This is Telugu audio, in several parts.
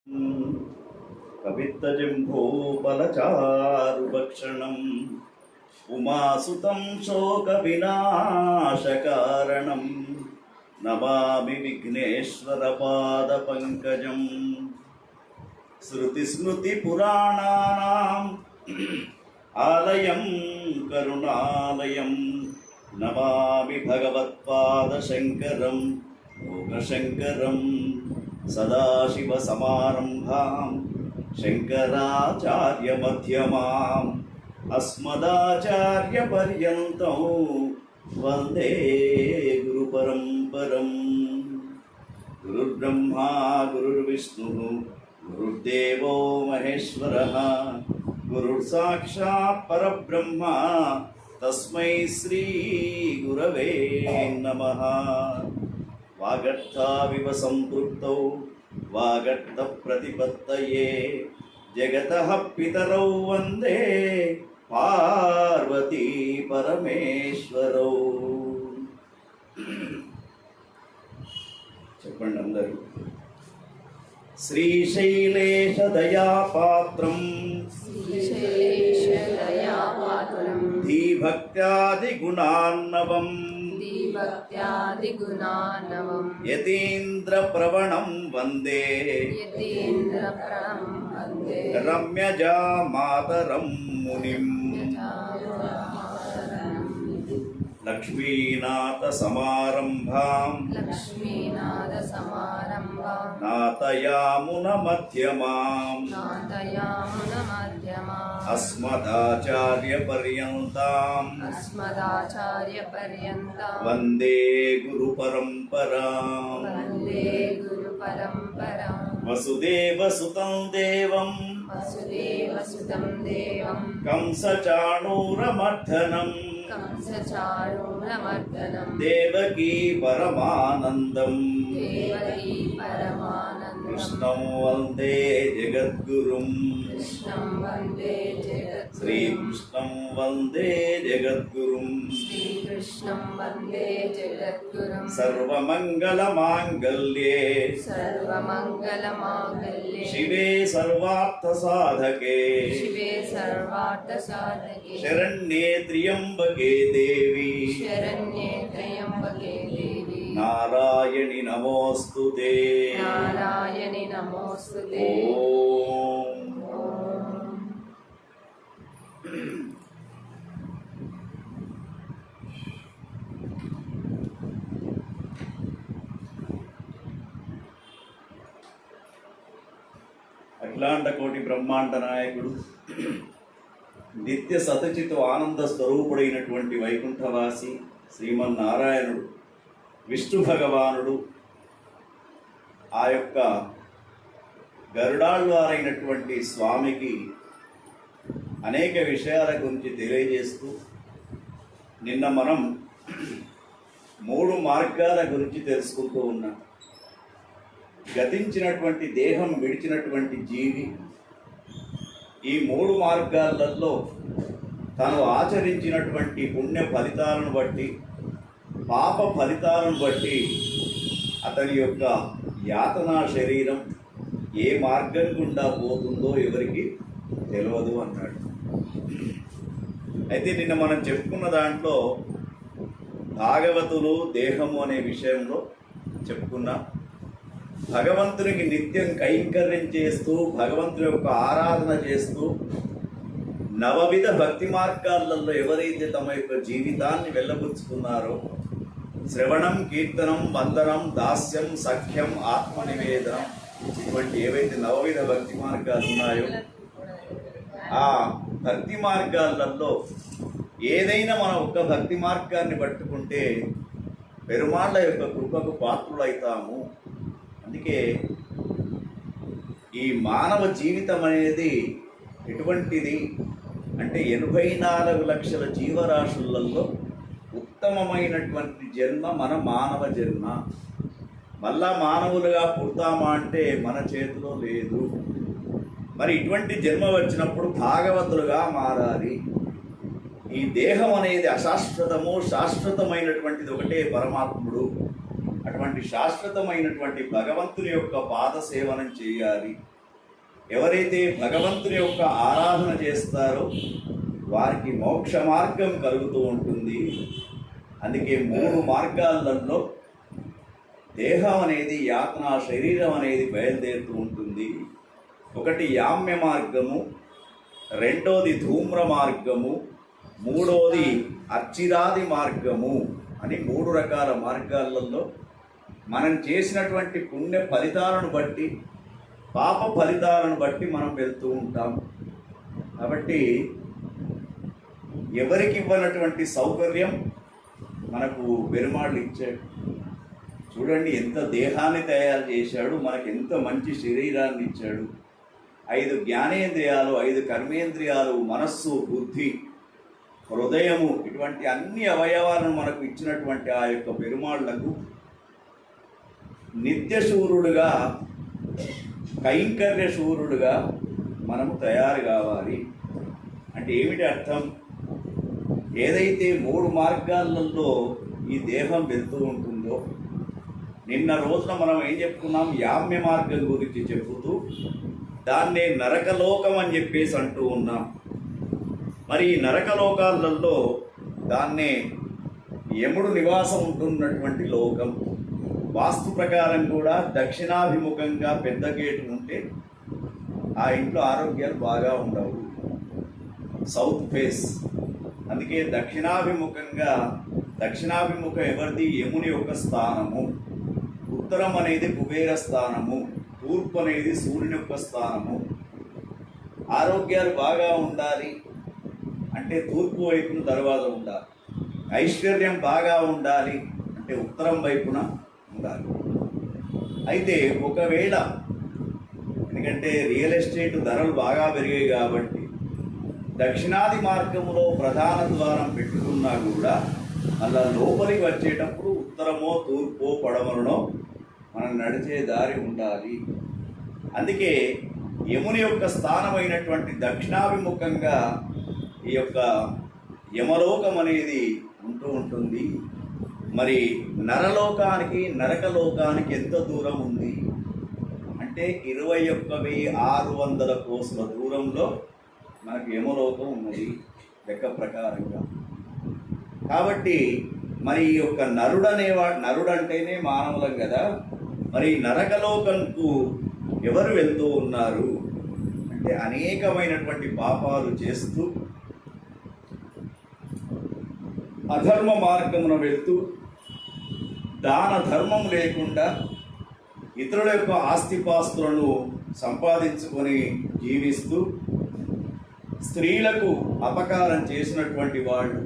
కవిత్వజంభూపలచారుభక్షణం ఉమాసుతం శోకవినాశకారణం నమామి విఘ్నేశ్వరపాదపంకజం. శృతిస్మృతిపురాణానాం ఆలయం కరుణాలయం నమామి భగవత్పాదశంకరం లోకశంకరం. సదాశివసమారంభాం శంకరాచార్యమధ్యమాం అస్మదాచార్యపర్యంతం వందే గురుపరంపరం. గురుర్బ్రహ్మా గురుర్విష్ణుః గురుర్దేవో మహేశ్వరః గురుర్సాక్షాత్ పరబ్రహ్మ తస్మై శ్రీ గురవే నమః. వాగర్థావివ సంపృక్తౌ వాగర్థ ప్రతిపత్తయే జగతః పితరౌ వందే పార్వతీ పరమేశ్వరౌ. చెప్పండి అందరూ. శ్రీశైలేశ దయాపాత్రం ధీభక్త్యాది గుణాన్నవం యతీంద్ర ప్రవణం వందే రమ్యజా మాతరం మునిం. లక్ష్మీనాథ సమారంభాం నాథయామున మధ్యమాం అస్మదాచార్య పర్యంతాం వందే గురు పరంపరాం. వసుదేవ సుతం దేవం కంసచాణూరమర్దనం దేవకీ పరమానందం కృష్ణం వందే జగద్గురుం. శ్రీకృష్ణం వందే జగద్గురుం. సర్వమంగళమాంగళ్యే శివే సర్వార్థసాధకే శరణ్యే త్ర్యంబకే దేవి నారాయణి నమోస్తుతే. ఓం. అఖిలాండ కోటి బ్రహ్మాండ నాయకుడు నిత్య సతచిత ఆనంద స్వరూపుడైనటువంటి వైకుంఠవాసి శ్రీమన్నారాయణుడు విష్ణు భగవానుడు ఆ యొక్క గరుడాళ్వారైనటువంటి స్వామికి అనేక విషయాల గురించి తెలియజేస్తూ నిన్న మనం 3 మార్గాల గురించి తెలుసుకుంటూ ఉన్నాం. గతించినటువంటి దేహం విడిచినటువంటి జీవి ఈ 3 మార్గాలలో తను ఆచరించినటువంటి పుణ్య ఫలితాలను బట్టి పాప ఫలితాలను బట్టి అతని యొక్క యాతనా శరీరం ఏ మార్గం గుండా పోతుందో ఎవరికి తెలియదు అన్నాడు. అయితే నిన్న మనం చెప్పుకున్న దాంట్లో భాగవతులు దేహము అనే విషయంలో చెప్పుకున్నాం. భగవంతునికి నిత్యం కైంకర్యం చేస్తూ భగవంతుని యొక్క ఆరాధన చేస్తూ నవవిధ భక్తి మార్గాలలో ఎవరైతే తమ యొక్క జీవితాన్ని వెళ్ళబుచ్చుకున్నారో శ్రవణం, కీర్తనం, వందనం, దాస్యం, సఖ్యం, ఆత్మనివేదనం ఇటువంటి ఏవైతే నవవిధ భక్తి మార్గాలు ఉన్నాయో ఆ భక్తి మార్గాలలో ఏదైనా మనం ఒక్క భక్తి మార్గాన్ని పట్టుకుంటే పెరుమాళ్ళ యొక్క కృపకు పాత్రులైతాము. అందుకే ఈ మానవ జీవితం అనేది ఎటువంటిది అంటే 84 లక్షల జీవరాశులలో ఉత్తమమైనటువంటి జన్మ మన మానవ జన్మ. మళ్ళా మానవులుగా పుడతామా అంటే మన చేతిలో లేదు. మరి ఇటువంటి జన్మ వచ్చినప్పుడు భాగవతులుగా మారాలి. ఈ దేహం అనేది అశాశ్వతము, శాశ్వతమైనటువంటిది ఒకటే పరమాత్ముడు. అటువంటి శాశ్వతమైనటువంటి భగవంతుని యొక్క పాద సేవనం చేయాలి. ఎవరైతే భగవంతుని యొక్క ఆరాధన చేస్తారో వారికి మోక్ష మార్గం కలుగుతూ ఉంటుంది. అందుకే 3 మార్గాలలో దేహం అనేది యాతన, శరీరం అనేది బయలుదేరుతూ ఉంటుంది. ఒకటి యామ్య మార్గము, రెండోది ధూమ్ర మార్గము, మూడోది అర్చిరాది మార్గము అని 3 రకాల మార్గాలలో మనం చేసినటువంటి పుణ్య ఫలితాలను బట్టి, పాప ఫలితాలను బట్టి మనం వెళ్తూ ఉంటాం. కాబట్టి ఎవరికి ఇవ్వనటువంటి సౌకర్యం మనకు పెరుమాళ్ళు ఇచ్చాడు. చూడండి, ఎంత దేహాన్ని తయారు చేశాడు, మనకు ఎంత మంచి శరీరాన్ని ఇచ్చాడు. 5 జ్ఞానేంద్రియాలు, 5 కర్మేంద్రియాలు, మనస్సు, బుద్ధి, హృదయము, ఇటువంటి అన్ని అవయవాలను మనకు ఇచ్చినటువంటి ఆ యొక్క పెరుమాళ్లకు నిత్యశూరుడుగా, కైంకర్య శూరుడుగా మనము తయారు కావాలి. అంటే ఏమిటి అర్థం? ఏదైతే 3 మార్గాలలో ఈ దేహం వెళ్తూ ఉంటుందో, నిన్న రోజున మనం ఏం చెప్పుకున్నాం? యామ్య మార్గం గురించి చెప్పుతూ దాన్నే నరకలోకం అని చెప్పేసి అంటూ ఉన్నాం. మరి ఈ నరకలోకాలలో దాన్నే యముడు నివాసం ఉంటున్నటువంటి లోకం. వాస్తు ప్రకారం కూడా దక్షిణాభిముఖంగా పెద్ద గేటు ఉంటే ఆ ఇంట్లో ఆరోగ్యాలు బాగా ఉండవు. South face. అందుకే దక్షిణాభిముఖంగా, దక్షిణాభిముఖం ఎవరిది? యముని యొక్క స్థానము. ఉత్తరం అనేది కుబేర స్థానము, తూర్పు అనేది సూర్యుని యొక్క స్థానము. ఆరోగ్యాలు బాగా ఉండాలి అంటే తూర్పు వైపున దర్వాజా ఉండాలి. ఐశ్వర్యం బాగా ఉండాలి అంటే ఉత్తరం వైపున ఉండాలి. అయితే ఒకవేళ, ఎందుకంటే రియల్ ఎస్టేట్ ధరలు బాగా పెరిగాయి కాబట్టి దక్షిణాది మార్గంలో ప్రధాన ద్వారం పెట్టుకున్నా కూడా అలా లోపలికి వచ్చేటప్పుడు ఉత్తరమో, తూర్పో, పడమరనో మనం నడిచే దారి ఉండాలి. అందుకే యముని యొక్క స్థానమైనటువంటి దక్షిణాభిముఖంగా ఈ యొక్క యమలోకం అనేది ఉంటూ ఉంటుంది. మరి నరలోకానికి, నరకలోకానికి ఎంత దూరం ఉంది అంటే 21,600 కోసుల దూరంలో మనకు యమలోకం ఉన్నది లెక్క ప్రకారంగా. కాబట్టి మరి ఈ యొక్క నరుడు అంటేనే మానవులం కదా. మరి నరకలోకంకు ఎవరు వెళ్తూ ఉన్నారు అంటే అనేకమైనటువంటి పాపాలు చేస్తూ అధర్మ మార్గమున వెళ్తూ, దాన ధర్మం లేకుండా ఇతరుల యొక్క ఆస్తిపాస్తులను సంపాదించుకొని జీవిస్తూ స్త్రీలకు అపకారం చేసినటువంటి వాళ్ళు,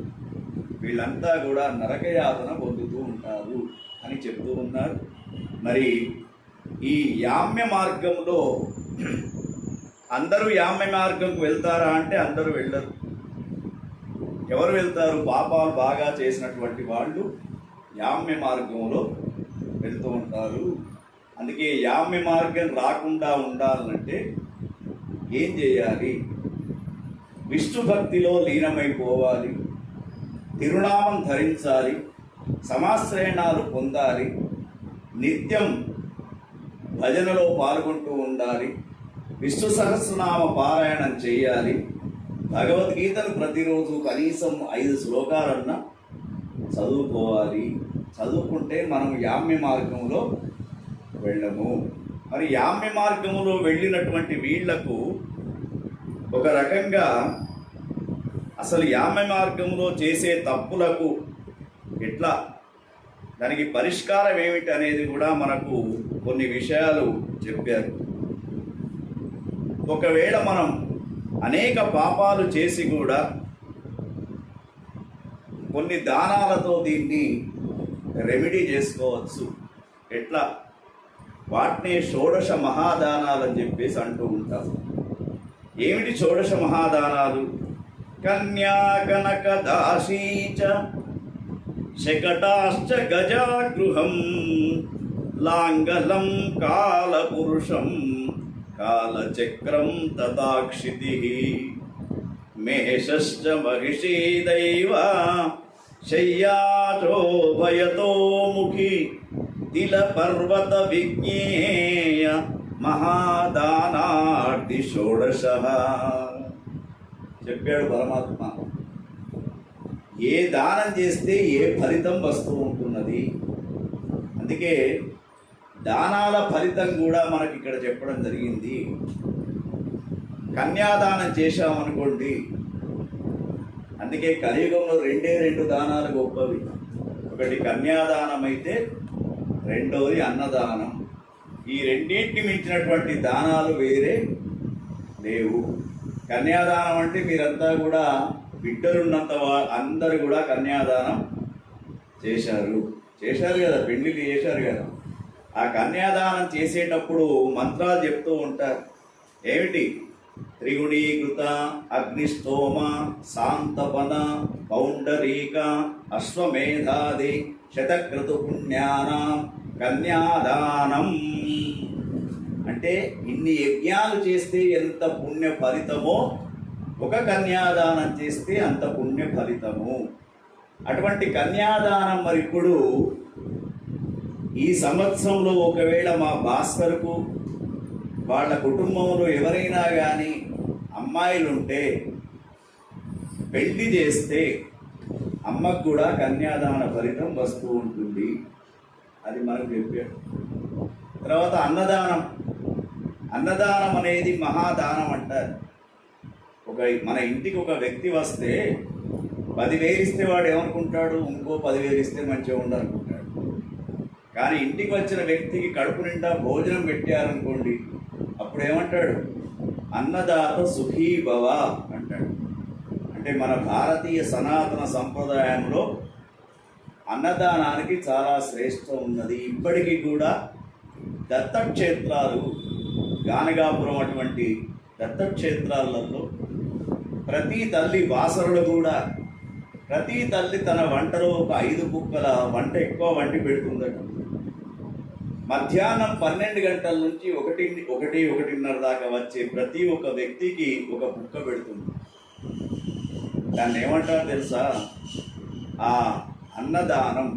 వీళ్ళంతా కూడా నరకయాతన పొందుతూ ఉంటారు అని చెప్తూ ఉన్నారు. మరి ఈ యామ్య మార్గంలో అందరూ యామ్య మార్గంకు వెళ్తారా అంటే అందరూ వెళ్ళరు. ఎవరు వెళ్తారు? పాపాలు బాగా చేసినటువంటి వాళ్ళు యామ్య మార్గంలో వెళ్తూ ఉంటారు. అందుకే యామ్య మార్గం రాకుండా ఉండాలంటే ఏం చేయాలి? విష్ణు భక్తిలో లీనమైపోవాలి, తిరునామం ధరించాలి, సమాశ్రయణాలు పొందాలి, నిత్యం భజనలో పాల్గొంటూ ఉండాలి, విష్ణు సహస్రనామ పారాయణం చేయాలి, భగవద్గీతను ప్రతిరోజు కనీసం 5 శ్లోకాలన్నా చదువుకోవాలి. చదువుకుంటే మనం యామ్య మార్గంలో వెళ్ళము. మరి యామ్య మార్గంలో వెళ్ళినటువంటి వీళ్లకు ఒక రకంగా అసలు యామ్య మార్గంలో చేసే తప్పులకు ఎట్లా, దానికి పరిష్కారం ఏమిటి అనేది కూడా మనకు కొన్ని విషయాలు చెప్పారు. ఒకవేళ మనం అనేక పాపాలు చేసి కూడా కొన్ని దానాలతో దీన్ని రెమెడీ చేసుకోవచ్చు. ఎట్లా? వాటిని షోడశ మహాదానాలు అని చెప్పేసి అంటూ ఉంటారు. ఏమిటి షోడశ మహాదానాలు? కన్యా కనక దాసీచ శకటాశ్చ గజాగృహం లాంగలం కాలపురుషం కాలచక్రం తదాక్షితి మేషశ్చ మహిషీ దైవ శయ్యాచో భయతో ముఖి తిల పర్వత విజ్ఞేయ మహాదానార్ది షోడశ. చెప్పాడు పరమాత్మ. ఏ దానం చేస్తే ఏ ఫలితం వస్తూ ఉంటున్నది. అందుకే దానాల ఫలితం కూడా మనకి ఇక్కడ చెప్పడం జరిగింది. కన్యాదానం చేశామనుకోండి, అందుకే కలియుగంలో రెండు దానాలు గొప్పవి. ఒకటి కన్యాదానం అయితే రెండవది అన్నదానం. ఈ రెండింటిని మించినటువంటి దానాలు వేరే లేవు. కన్యాదానం అంటే మీరంతా కూడా బిడ్డలున్నంత అందరూ కూడా కన్యాదానం చేశారు కదా, పెళ్ళిళ్ళు చేశారు కదా. ఆ కన్యాదానం చేసేటప్పుడు మంత్రాలు చెప్తూ ఉంటారు. ఏమిటి? త్రిగుణీకృత అగ్నిష్టోమ శాంతపన పౌండరీక అశ్వమేధాది శతక్రతు పుణ్యానాం కన్యాదానం. అంటే ఇన్ని యజ్ఞాలు చేస్తే ఎంత పుణ్య ఫలితమో, ఒక కన్యాదానం చేస్తే అంత పుణ్య ఫలితము. అటువంటి కన్యాదానం మరి ఇప్పుడు ఈ సంవత్సరంలో ఒకవేళ మా భాస్కర్కు వాళ్ళ కుటుంబంలో ఎవరైనా కానీ అమ్మాయిలుంటే పెళ్లి చేస్తే అమ్మకు కూడా కన్యాదాన ఫలితం వస్తూ ఉంటుంది. అది మనకు చెప్పాడు. తర్వాత అన్నదానం అనేది మహాదానం అంటారు. మన ఇంటికి ఒక వ్యక్తి వస్తే 10,000 ఇస్తే వాడు ఏమనుకుంటాడు? ఇంకో 10,000 ఇస్తే మంచిగా ఉండాలనుకుంటాడు. కానీ ఇంటికి వచ్చిన వ్యక్తికి కడుపు నిండా భోజనం పెట్టారనుకోండి, అప్పుడు ఏమంటాడు? అన్నదాత సుఖీ భవ అంటాడు. అంటే మన భారతీయ సనాతన సంప్రదాయంలో అన్నదానానికి చాలా శ్రేష్టం ఉన్నది. ఇప్పటికీ కూడా దత్తక్షేత్రాలు, గానగాపురం అటువంటి దత్తక్షేత్రాలలో ప్రతి తల్లి వాసరులు కూడా, ప్రతి తల్లి తన వంటలో ఒక 5 బుక్కల వంట ఎక్కువ వండి పెడుతుందట. మధ్యాహ్నం 12 గంటల నుంచి 1-1:30 దాకా వచ్చే ప్రతి ఒక్క వ్యక్తికి ఒక బుక్క పెడుతుంది. దాన్ని ఏమంటారో తెలుసా? ఆ అన్నదానం.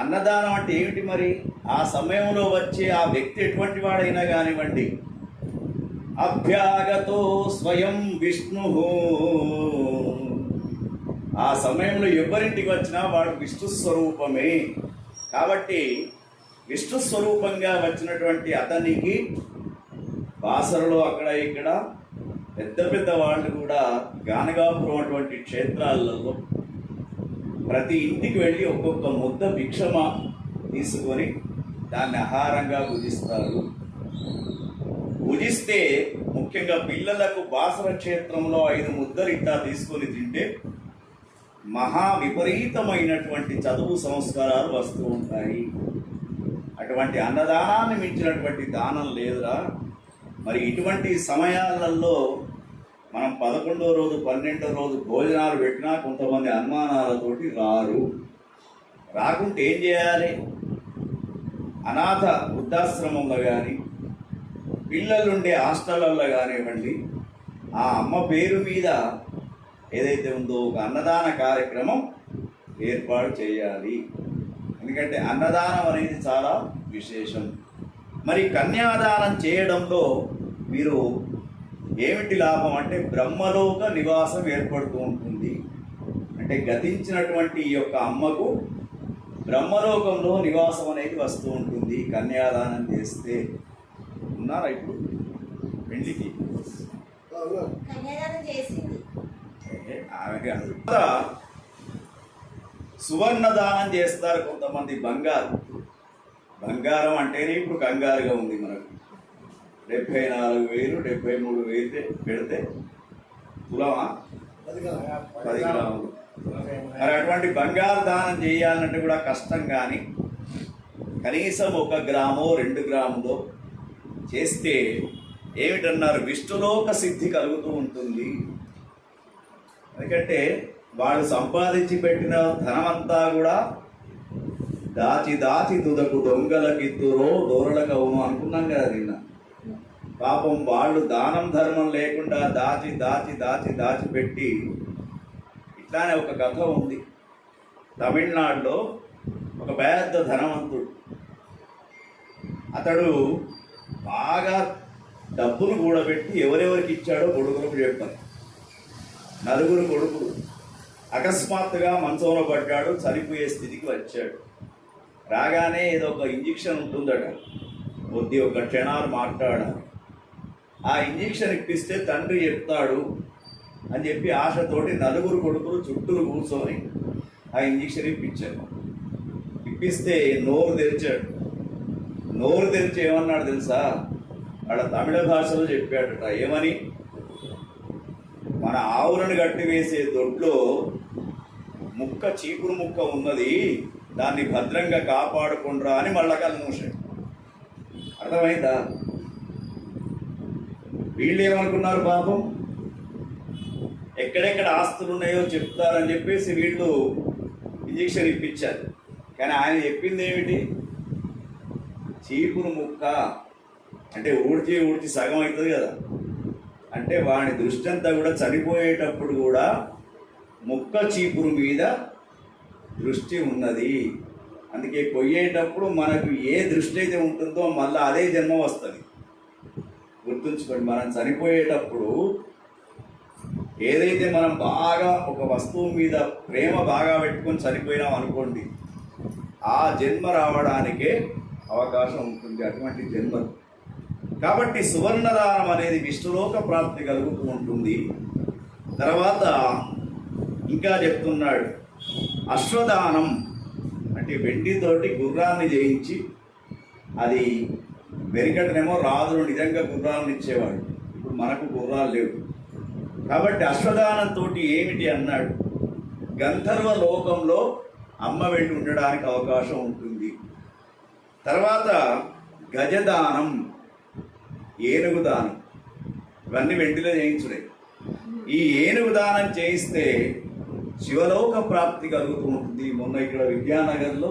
అన్నదానం అంటే ఏమిటి మరి? ఆ సమయంలో వచ్చే ఆ వ్యక్తి ఎటువంటి వాడైనా కానివ్వండి, అభ్యాగతో స్వయం విష్ణు, ఆ సమయంలో ఎవరింటికి వచ్చినా వాడు విష్ణు స్వరూపమే. కాబట్టి విష్ణు స్వరూపంగా వచ్చినటువంటి అతనికి బాసరలో అక్కడ ఇక్కడ పెద్ద వాళ్ళు కూడా గానగాపురం అటువంటి క్షేత్రాలలో ప్రతి ఇంటికి వెళ్ళి ఒక్కొక్క ముద్ద భిక్షమ తీసుకొని దాన్ని ఆహారంగా భుజిస్తారు. భుజిస్తే ముఖ్యంగా పిల్లలకు బాసర క్షేత్రంలో 5 ముద్దలు ఇట్టా తీసుకొని తింటే మహా విపరీతమైనటువంటి చదువు సంస్కారాలు వస్తూ ఉంటాయి. అటువంటి అన్నదానాన్ని మించినటువంటి దానం లేదురా. మరి ఇటువంటి సమయాలలో మనం 11వ రోజు 12వ రోజు భోజనాలు పెట్టినా కొంతమంది అనుమానాలతోటి రాకుంటే ఏం చేయాలి? అనాథ వృద్ధాశ్రమంలో కానీ, పిల్లలుండే హాస్టళ్ళల్లో కానివ్వండి, ఆ అమ్మ పేరు మీద ఏదైతే ఉందో ఒక అన్నదాన కార్యక్రమం ఏర్పాటు చేయాలి. ఎందుకంటే అన్నదానం అనేది చాలా విశేషం. మరి కన్యాదానం చేయడంలో మీరు ఏమిటి లాభం అంటే బ్రహ్మలోక నివాసం ఏర్పడుతూ ఉంటుంది. అంటే గతించినటువంటి ఈ యొక్క అమ్మకు బ్రహ్మలోకంలో నివాసం అనేది వస్తూ ఉంటుంది కన్యాదానం చేస్తే. ఉన్నారా ఇప్పుడు పెళ్లికి? ఆమె సువర్ణదానం చేస్తారు కొంతమంది. బంగారం అంటేనే ఇప్పుడు కంగారుగా ఉంది మనకు. 74,000 73,000 పెడితే తులమా 10 గ్రాములు. మరి అటువంటి బంగారు దానం చేయాలంటే కూడా కష్టం. కానీ కనీసం 1 గ్రామో 2 గ్రాములో చేస్తే ఏమిటన్నారు? విష్ణులోక సిద్ధి కలుగుతూ ఉంటుంది. ఎందుకంటే వాళ్ళు సంపాదించి పెట్టిన ధనమంతా కూడా దాచి తుదకు దొంగలకిద్దురో దూరలకవును అనుకున్నాం కదా నిన్న. పాపం వాళ్ళు దానం ధర్మం లేకుండా దాచి పెట్టి ఇట్లానే ఒక కథ ఉంది. తమిళనాడులో ఒక పెద్ద ధనవంతుడు, అతడు బాగా డబ్బును కూడబెట్టి ఎవరెవరికి ఇచ్చాడో కొడుకులకు చెప్పాలి. 4 కొడుకులు. అకస్మాత్తుగా మంచంలో పడ్డాడు, చనిపోయే స్థితికి వచ్చాడు. రాగానే ఏదో ఒక ఇంజెక్షన్ ఉంటుందట, ఒక క్షణాలు మాట్లాడాలి. ఆ ఇంజెక్షన్ ఇప్పిస్తే తండ్రి చెప్తాడు అని చెప్పి ఆశతోటి 4 కొడుకులు చుట్టూ కూర్చొని ఆ ఇంజెక్షన్ ఇప్పించాడు. ఇప్పిస్తే నోరు తెరిచాడు. నోరు తెరిచి ఏమన్నాడు తెలుసా? వాళ్ళ తమిళ భాషలో చెప్పాడట. ఏమని? మన ఆవులను గట్టి వేసే దొడ్లో చీపురు ముక్క ఉన్నది, దాన్ని భద్రంగా కాపాడుకుండ్రా అని మళ్ళా కళ్ళు మూసాడు. అర్థమైందా? వీళ్ళు ఏమనుకున్నారు పాపం, ఎక్కడెక్కడ ఆస్తులు ఉన్నాయో చెప్తారని చెప్పేసి వీళ్ళు ఇంజెక్షన్ ఇప్పించారు. కానీ ఆయన చెప్పింది ఏమిటి? చీపురు ముక్క అంటే ఊడ్చి సగం అవుతుంది కదా. అంటే వాడి దృష్టి అంతా కూడా చనిపోయేటప్పుడు కూడా చీపురు మీద దృష్టి ఉన్నది. అందుకే కొయ్యేటప్పుడు మనకు ఏ దృష్టి అయితే ఉంటుందో మళ్ళీ అదే జన్మ వస్తుంది. గుర్తుంచుకోండి, మనం చనిపోయేటప్పుడు ఏదైతే మనం బాగా ఒక వస్తువు మీద ప్రేమ బాగా పెట్టుకొని చనిపోయినాం అనుకోండి, ఆ జన్మ రావడానికే అవకాశం ఉంటుంది, అటువంటి జన్మ. కాబట్టి సువర్ణదానం అనేది విష్ణులోక ప్రాప్తి కలుగుతూ ఉంటుంది. తర్వాత ఇంకా చెప్తున్నాడు, అశ్వదానం అంటే వెండితోటి గుర్రాన్ని చేయించి, అది వెనుకటనేమో రాజులు నిజంగా గుర్రాలను ఇచ్చేవాడు, ఇప్పుడు మనకు గుర్రాలు లేవు. కాబట్టి అశ్వదానంతో ఏమిటి అన్నాడు, గంధర్వ లోకంలో అమ్మ వెండి ఉండడానికి అవకాశం ఉంటుంది. తర్వాత గజదానం, ఏనుగు దానం, ఇవన్నీ వెండిలో చేయించుడే. ఈ ఏనుగు దానం చేయిస్తే శివలోక ప్రాప్తి కలుగుతూ ఉంటుంది. మొన్న ఇక్కడ విద్యానగర్లో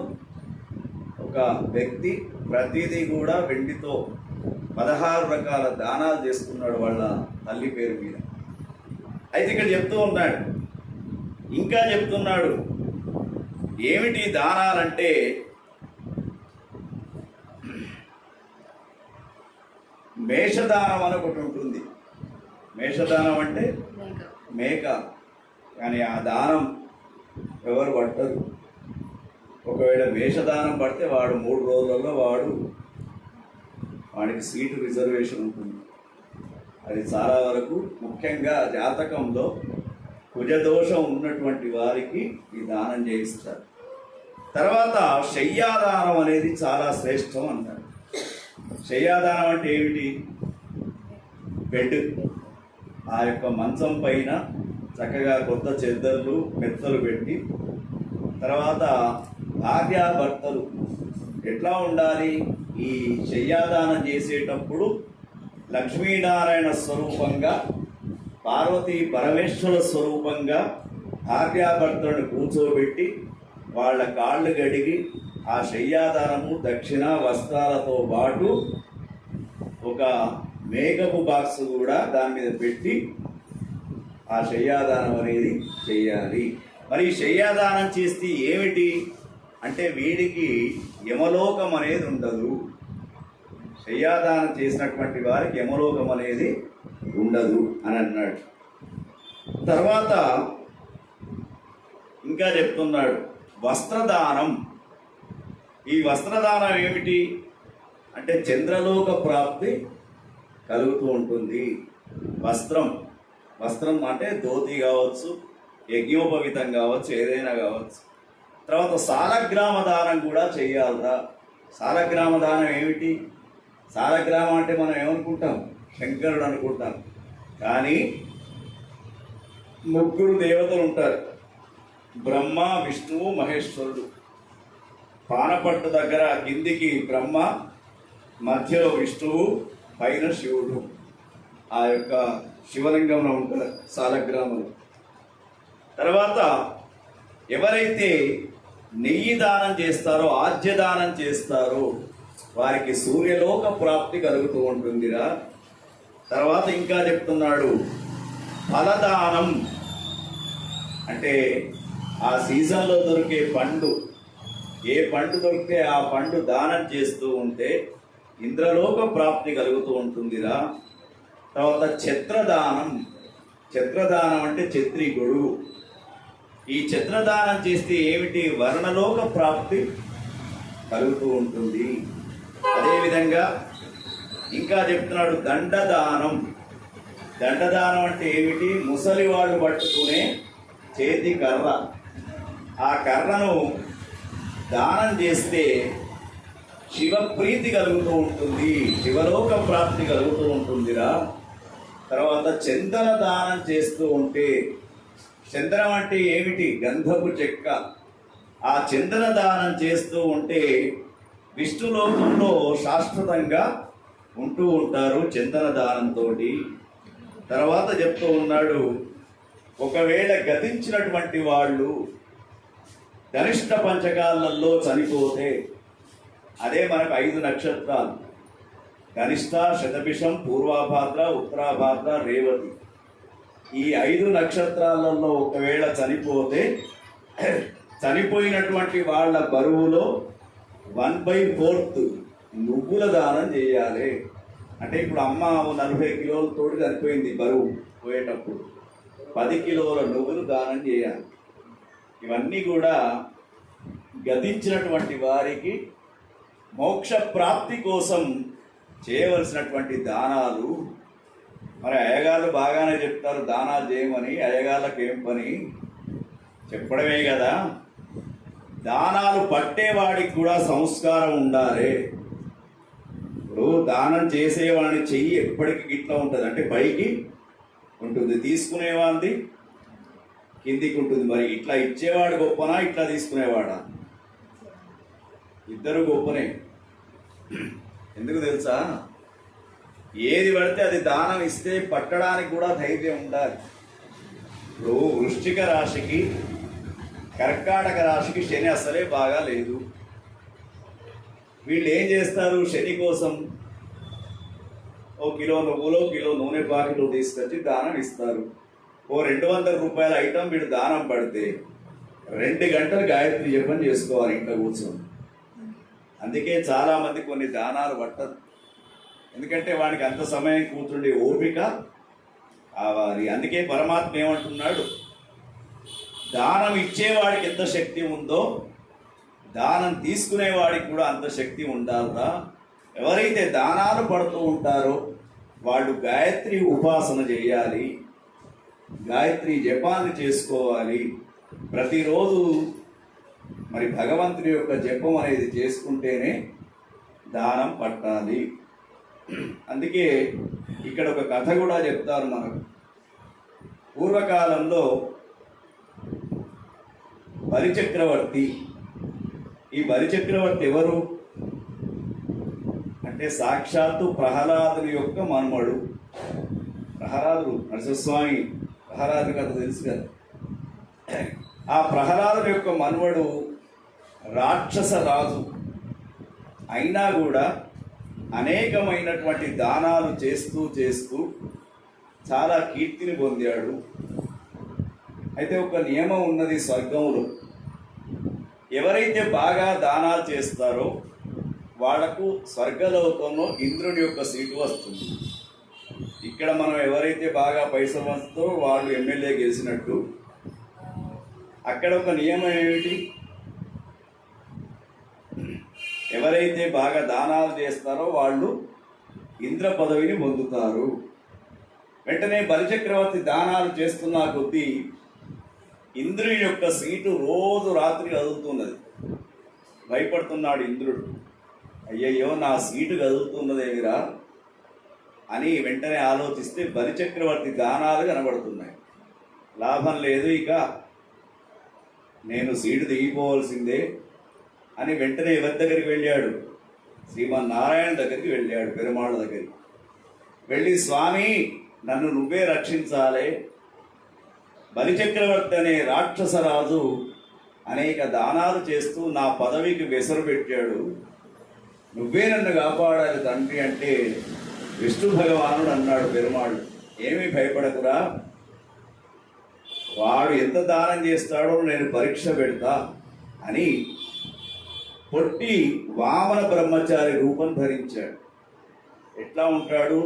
ఒక వ్యక్తి ప్రతిదీ కూడా వెండితో 16 రకాల దానాలు చేస్తున్నాడు వాళ్ళ తల్లి పేరు మీద. అయితే ఇక్కడ చెప్తూ ఉన్నాడు, ఇంకా చెప్తున్నాడు, ఏమిటి దానాలంటే మేషదానం అని ఒకటి ఉంటుంది. మేషదానం అంటే మేక, కానీ ఆ దానం ఎవరు పట్టరు. ఒకవేళ మేషదానం పడితే వాడు 3 రోజులలో వాడికి సీటు రిజర్వేషన్ ఉంటుంది. అది చాలా వరకు ముఖ్యంగా జాతకంలో కుజదోషం ఉన్నటువంటి వారికి ఈ దానం చేయిస్తారు. తర్వాత శయ్యాదానం అనేది చాలా శ్రేష్టం అంటారు. శయ్యాదానం అంటే ఏమిటి? బెడ్, ఆ యొక్క మంచం పైన చక్కగా కొత్త చెద్దర్లు మెత్తలు పెట్టి, తర్వాత భార్యాభర్తలు ఎట్లా ఉండాలి? ఈ శయ్యాదానం చేసేటప్పుడు లక్ష్మీనారాయణ స్వరూపంగా, పార్వతీ పరమేశ్వర స్వరూపంగా భార్యాభర్తలను కూర్చోబెట్టి వాళ్ళ కాళ్ళు గడిగి ఆ శయ్యాదానము దక్షిణ వస్త్రాలతో పాటు ఒక మేకప్ బాక్స్ కూడా దాని మీద పెట్టి ఆ శయ్యాదానం అనేది చెయ్యాలి. మరి శయ్యాదానం చేస్తే ఏమిటి అంటే వీడికి యమలోకం అనేది ఉండదు. శయ్యాదానం చేసినటువంటి వారికి యమలోకం అనేది ఉండదు అని అన్నాడు. తర్వాత ఇంకా చెప్తున్నాడు వస్త్రదానం. ఈ వస్త్రదానం ఏమిటి అంటే చంద్రలోక ప్రాప్తి కలుగుతూ ఉంటుంది. వస్త్రం అంటే ధోతి కావచ్చు, యజ్ఞోపవితం కావచ్చు, ఏదైనా కావచ్చు. తర్వాత సాలగ్రామ దానం కూడా చెయ్యాలరా. సాలగ్రామ దానం ఏమిటి? సాలగ్రామం అంటే మనం ఏమనుకుంటాం? శంకరుడు అనుకుంటాం. కానీ 3 దేవతలు ఉంటారు, బ్రహ్మ, విష్ణువు, మహేశ్వరుడు. పానపట్టు దగ్గర కిందికి బ్రహ్మ, మధ్యలో విష్ణువు, పైన శివుడు. ఆ యొక్క శివలింగంలో ఉంటారు సాలగ్రామంలో. తర్వాత ఎవరైతే నెయ్యి దానం చేస్తారో, ఆజ్యదానం చేస్తారో వారికి సూర్యలోక ప్రాప్తి కలుగుతూ ఉంటుందిరా. తర్వాత ఇంకా చెప్తున్నాడు ఫలదానం అంటే ఆ సీజన్లో దొరికే పండు, ఏ పండు దొరికితే ఆ పండు దానం చేస్తూ ఉంటే ఇంద్రలోక ప్రాప్తి కలుగుతూ ఉంటుందిరా. తర్వాత ఛత్రదానం. ఛత్రదానం అంటే ఛత్రి గొడుగు. ఈ ఛత్రదానం చేస్తే ఏమిటి? వర్ణలోక ప్రాప్తి కలుగుతూ ఉంటుంది. అదేవిధంగా ఇంకా చెప్తున్నాడు దండదానం. దండదానం అంటే ఏమిటి? ముసలివాడు పట్టుకునే చేతి కర్ర. ఆ కర్రను దానం చేస్తే శివప్రీతి కలుగుతూ ఉంటుంది, శివలోక ప్రాప్తి కలుగుతూ ఉంటుందిరా. తర్వాత చందన దానం చేస్తూ ఉంటే, చందనం అంటే ఏమిటి? గంధపు చెక్క. ఆ చందన దానం చేస్తూ ఉంటే విష్ణులోకంలో శాశ్వతంగా ఉంటూ ఉంటారు చందన దానంతో. తర్వాత చెప్తూ ఉన్నాడు, ఒకవేళ గతించినటువంటి వాళ్ళు ధనిష్ట పంచకాలలో చనిపోతే, అదే మనకు 5 నక్షత్రాలు: ధనిష్ట, శతభిషం, పూర్వాభాద్ర, ఉత్తరాభాద్ర, రేవతి. ఈ 5 నక్షత్రాలలో ఒకవేళ చనిపోతే చనిపోయినటువంటి వాళ్ళ బరువులో 1/4 నువ్వుల దానం చేయాలి. అంటే ఇప్పుడు అమ్మ 40 కిలోలతో చనిపోయింది బరువు, పోయేటప్పుడు 10 కిలోల నువ్వులు దానం చేయాలి. ఇవన్నీ కూడా గతించినటువంటి వారికి మోక్ష ప్రాప్తి కోసం చేయవలసినటువంటి దానాలు. మరి అయ్యగారు బాగానే చెప్తారు దానాలు చేయమని. అయ్యగాళ్ళకి ఏం పని? చెప్పడమే కదా. దానాలు పట్టేవాడికి కూడా సంస్కారం ఉండాలి. ఇప్పుడు దానం చేసేవాడిని చెయ్యి ఎప్పటికీ గిట్లా ఉంటుంది, అంటే పైకి ఉంటుంది, తీసుకునేవాడిది కిందికి ఉంటుంది. మరి ఇట్లా ఇచ్చేవాడు గొప్పనా, ఇట్లా తీసుకునేవాడా? ఇద్దరు గొప్పనే. ఎందుకు తెలుసా? ఏది పడితే అది దానం ఇస్తే పట్టడానికి కూడా ధైర్యం ఉండాలి. ఇప్పుడు వృశ్చిక రాశికి, కర్కాటక రాశికి శని అసలే బాగా లేదు. వీళ్ళు ఏం చేస్తారు? శని కోసం ఓ కిలో నువ్వులో, కిలో నూనె ప్యాకెట్లు తీసుకొచ్చి దానం ఇస్తారు. ఓ 200 రూపాయల ఐటమ్ వీడు దానం పడితే 2 గంటలు గాయత్రి జపం చేసుకోవాలి ఇంట్లో కూర్చొని. అందుకే చాలామంది కొన్ని దానాలు పట్టరు. ఎందుకంటే వాడికి అంత సమయం కూర్చుండే ఓపిక కావాలి. అందుకే పరమాత్మ ఏమంటున్నాడు? దానం ఇచ్చేవాడికి ఎంత శక్తి ఉందో దానం తీసుకునేవాడికి కూడా అంత శక్తి ఉండాలరా. ఎవరైతే దానాలు పడుతూ ఉంటారో వాళ్ళు గాయత్రి ఉపాసన చేయాలి, గాయత్రి జపాన్ని చేసుకోవాలి. ప్రతిరోజు మరి భగవంతుని యొక్క జపం అనేది చేసుకుంటేనే దానం పట్టాలి. అందుకే ఇక్కడ ఒక కథ కూడా చెప్తారు మనకు. పూర్వకాలంలో బలిచక్రవర్తి. ఈ బలిచక్రవర్తి ఎవరు అంటే సాక్షాత్తు ప్రహ్లాదుని యొక్క మన్మడు. ప్రహ్లాదుడు నరసింహస్వామి ప్రహ్లాదు కథ తెలుసు కదా. ఆ ప్రహ్లాదుని యొక్క మన్మడు రాక్షస రాజు అయినా కూడా అనేకమైనటువంటి దానాలు చేస్తూ చేస్తూ చాలా కీర్తిని పొందాడు. అయితే ఒక నియమం ఉన్నది స్వర్గంలో. ఎవరైతే బాగా దానాలు చేస్తారో వాళ్లకు స్వర్గలోకంలో ఇంద్రుని యొక్క సీటు వస్తుంది. ఇక్కడ మనం ఎవరైతే బాగా పైసలు వస్తారో వాళ్ళు ఎమ్మెల్యే గెలిచినట్టు. అక్కడ ఒక నియమం ఏమిటి? ఎవరైతే బాగా దానాలు చేస్తారో వాళ్ళు ఇంద్ర పదవిని పొందుతారు. వెంటనే బలిచక్రవర్తి దానాలు చేస్తున్న కొద్దీ ఇంద్రుని యొక్క సీటు రోజు రాత్రి కదులుతున్నది. భయపడుతున్నాడు ఇంద్రుడు. అయ్యయ్యో నా సీటు కదులుతున్నదేమిరా అని వెంటనే ఆలోచిస్తే బలిచక్రవర్తి దానాలు కనబడుతున్నాయి. లాభం లేదు, ఇక నేను సీటు దిగిపోవలసిందే అని వెంటనే ఎవరి దగ్గరికి వెళ్ళాడు? శ్రీమన్నారాయణ దగ్గరికి వెళ్ళాడు, పెరుమాళ్ళ దగ్గరికి వెళ్ళి, స్వామి నన్ను నువ్వే రక్షించాలి. బలిచక్రవర్తి అనే రాక్షసరాజు అనేక దానాలు చేస్తూ నా పదవికి వెసరు పెట్టాడు, నువ్వే నన్ను కాపాడాలి తండ్రి అంటే విష్ణు భగవానుడు అన్నాడు పెరుమాళ్ళు, ఏమీ భయపడకురా, వాడు ఎంత దానం చేస్తాడో నేను పరీక్ష పెడతా అని పొట్టి వామన బ్రహ్మచారి రూపం ధరించాడు. ఎట్లా ఉంటాడు?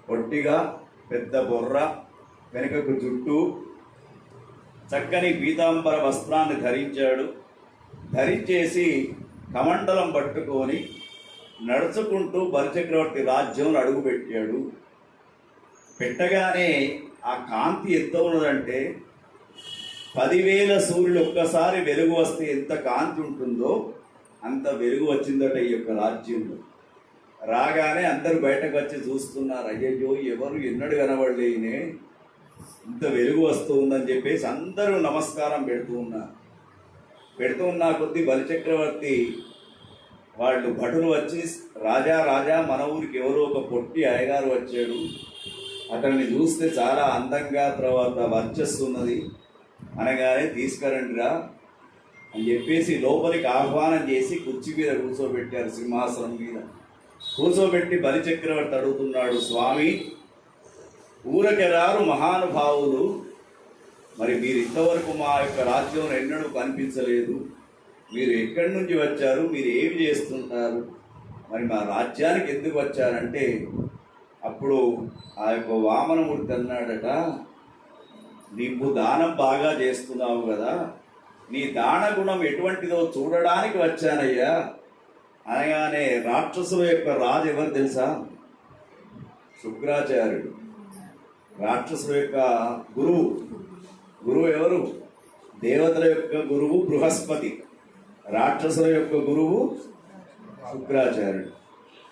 పొట్టిగా, పెద్ద బొర్ర, వెనుకకు జుట్టు, చక్కని పీతాంబర వస్త్రాన్ని ధరించాడు. ధరించేసి కమండలం పట్టుకొని నడుచుకుంటూ బలిచక్రవర్తి రాజ్యంలో అడుగుపెట్టాడు. పెట్టగానే ఆ కాంతి ఎంత ఉన్నదంటే 10,000 సూర్యులు ఒక్కసారి వెలుగు వస్తే ఎంత కాంతి ఉంటుందో అంత వెలుగు వచ్చిందట ఈ యొక్క రాజ్యంలో. రాగానే అందరూ బయటకు వచ్చి చూస్తున్నారు. అయ్యయ్యో, ఎవరు ఎన్నడూ కనబడలేనే, ఇంత వెలుగు వస్తూ ఉందని చెప్పేసి అందరూ నమస్కారం పెడుతూ ఉన్న కొద్దీ బలిచక్రవర్తి వాళ్ళు భటులు వచ్చి, రాజా రాజా, మన ఊరికి ఎవరో ఒక పొట్టి అయ్యగారు వచ్చాడు, అతన్ని చూస్తే చాలా అందంగా తర్వాత వర్చస్సు ఉన్నది అనగానే తీసుకురండిరా అని చెప్పేసి లోపలికి ఆహ్వానం చేసి కుర్చీ మీద కూర్చోబెట్టారు. సింహాసనం మీద కూర్చోబెట్టి బలిచక్రవర్తి అడుగుతున్నాడు, స్వామి, ఊరకెరారు మహానుభావులు, మరి మీరు ఇంతవరకు మా యొక్క రాజ్యంలో ఎన్నడూ కనిపించలేదు, మీరు ఎక్కడి నుంచి వచ్చారు, మీరు ఏమి చేస్తుంటారు, మరి మా రాజ్యానికి ఎందుకు వచ్చారంటే, అప్పుడు ఆ యొక్క వామనమూర్తి అన్నాడట, నీవు దానం బాగా చేస్తున్నావు కదా, నీ దాన గుణం ఎటువంటిదో చూడడానికి వచ్చానయ్యా అనగానే రాక్షసుల యొక్క రాజు ఎవరు తెలుసా? శుక్రాచార్యుడు. రాక్షసుల యొక్క గురువు ఎవరు? దేవతల యొక్క గురువు బృహస్పతి, రాక్షసుల యొక్క గురువు శుక్రాచార్యుడు.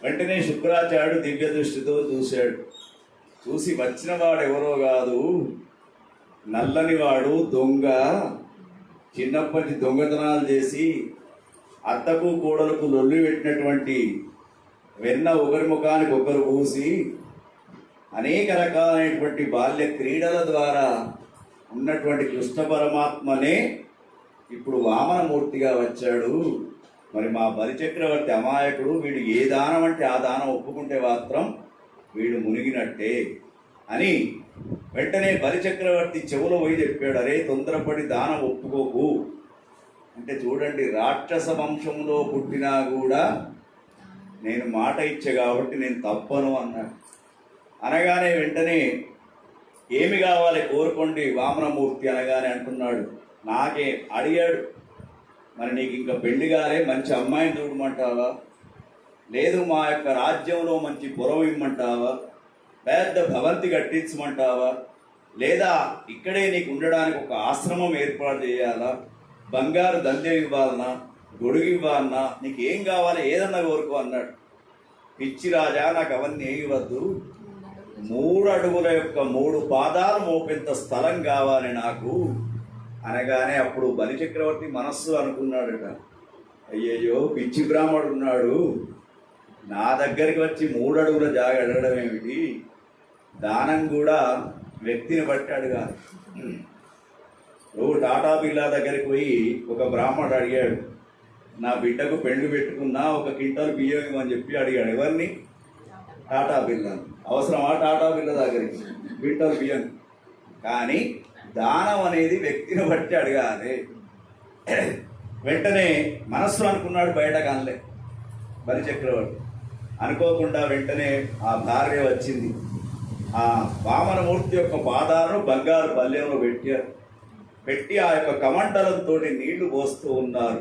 వెంటనే శుక్రాచార్యుడు దివ్య దృష్టితో చూశాడు. చూసి వచ్చిన వాడు ఎవరో కాదు, నల్లనివాడు, దొంగ, చిన్నప్పటి దొంగతనాలు చేసి అత్తకు కోడలకు లొల్లి పెట్టినటువంటి వెన్న ఒకరి ముఖానికి ఒకరు పూసి అనేక రకాలైనటువంటి బాల్య క్రీడల ద్వారా ఉన్నటువంటి కృష్ణ పరమాత్మనే ఇప్పుడు వామనమూర్తిగా వచ్చాడు. మరి మా బలిచక్రవర్తి అమాయకుడు, వీడు ఏ దానం అంటే ఆ దానం ఒప్పుకుంటే మాత్రం వీడు మునిగినట్టే అని వెంటనే బలిచక్రవర్తి చెవులో పోయి చెప్పాడు, అరే తొందరపడి దానం ఒప్పుకోకు అంటే. చూడండి, రాక్షస వంశంలో పుట్టినా కూడా నేను మాట ఇచ్చే కాబట్టి నేను తప్పను అన్నాడు. అనగానే వెంటనే ఏమి కావాలి కోరుకోండి వామనమూర్తి అనగానే అంటున్నాడు, నాకే అడిగాడు, మరి నీకు ఇంకా పెళ్లి కాలే, మంచి అమ్మాయిని చూడమంటావా, లేదు మా యొక్క రాజ్యంలో మంచి పురం ఇమ్మంటావా, పెద్ద భవంతి కట్టించమంటావా, లేదా ఇక్కడే నీకు ఉండడానికి ఒక ఆశ్రమం ఏర్పాటు చేయాలా, బంగారు దండెం ఇవ్వాలన్నా, గొడుగు ఇవ్వాలన్నా, నీకు ఏం కావాలి ఏదన్నా కోరుకో అన్నాడు. పిచ్చి రాజా, నాకు అవన్నీ ఇవ్వద్దు, 3 అడుగుల యొక్క 3 పాదాలు మోపేంత స్థలం కావాలి నాకు అనగానే అప్పుడు బలిచక్రవర్తి మనస్సు అనుకున్నాడట, అయ్యయ్యో పిచ్చి బ్రాహ్మడు ఉన్నాడు, నా దగ్గరికి వచ్చి 3 అడుగుల జాగ అడగడం ఏమిటి, దానం కూడా వ్యక్తిని బట్టి అడగాలి. నువ్వు టాటా బిర్లా దగ్గరికి పోయి ఒక బ్రాహ్మణుడు అడిగాడు, నా బిడ్డకు పెండ్లు పెట్టుకున్నా 1 క్వింటాల్ బియ్యం ఇవ్వని చెప్పి అడిగాడు. ఎవరిని? టాటా బిర్లా. అవసరమా టాటా బిర్లా దగ్గరికి క్వింటాల్ బియ్యం? కానీ దానం అనేది వ్యక్తిని బట్టి అడగాలి. వెంటనే మనస్సు అనుకున్నాడు, బయట కానలే బలిచక్రవర్తి. అనుకోకుండా వెంటనే ఆ భార్య వచ్చింది. ఆ వామనమూర్తి యొక్క పాదాలను బంగారు పల్లెంలో పెట్టి ఆ యొక్క కమండలంతో నీళ్లు పోస్తూ ఉన్నారు.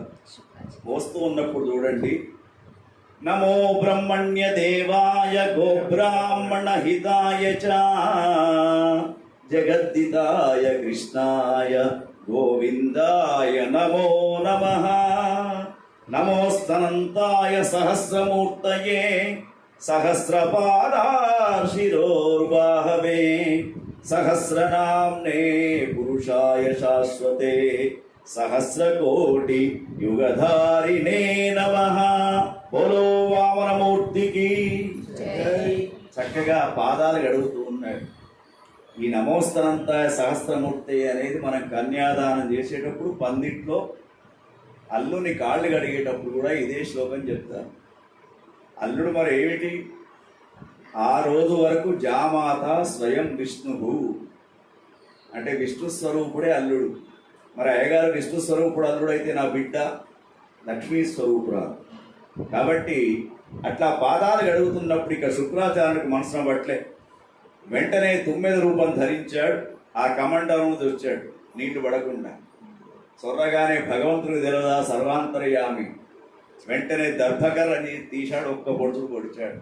పోస్తూ ఉన్నప్పుడు చూడండి, నమో బ్రహ్మణ్య దేవాయ గోబ్రాహ్మణ హితాయ చ జగద్దితాయ కృష్ణాయ గోవిందాయ నమో నమః. నమోస్తనంతాయ సహస్రమూర్తయే సహస్రపాదాశిరోర్బాహవే సహస్రనామ్నే పురుషాయ శాశ్వతే సహస్రకోటి యుగధారిణే నమః. బోలో వామనమూర్తికి. చక్కగా పాదాలు గడుగుతూ ఉన్నాడు. ఈ నమోస్తనంతాయ సహస్రమూర్తి అనేది మనం కన్యాదానం చేసేటప్పుడు పందిట్లో అల్లుని కాళ్ళు కడిగేటప్పుడు కూడా ఇదే శ్లోకం చెప్తారు. అల్లుడు మరి ఏమిటి? ఆ రోజు వరకు జామాత స్వయం విష్ణువు అంటే విష్ణు స్వరూపుడే అల్లుడు. మరి అయ్యగారు విష్ణు స్వరూపుడు అల్లుడు అయితే నా బిడ్డ లక్ష్మీ స్వరూపురాలు. కాబట్టి అట్లా పాదాలు గడుగుతున్నప్పుడు ఇక శుక్రాచార్యునికి మనసున పట్లే, వెంటనే 9 రూపం ధరించాడు. ఆ కమండలం వచ్చాడు నీళ్లు పడకుండా. చొర్రగానే భగవంతుడికి తెలియదా సర్వాంతర్యామి, వెంటనే దర్భకర్రని తీశాడు, ఒక్క పొడుచు పొడిచాడు.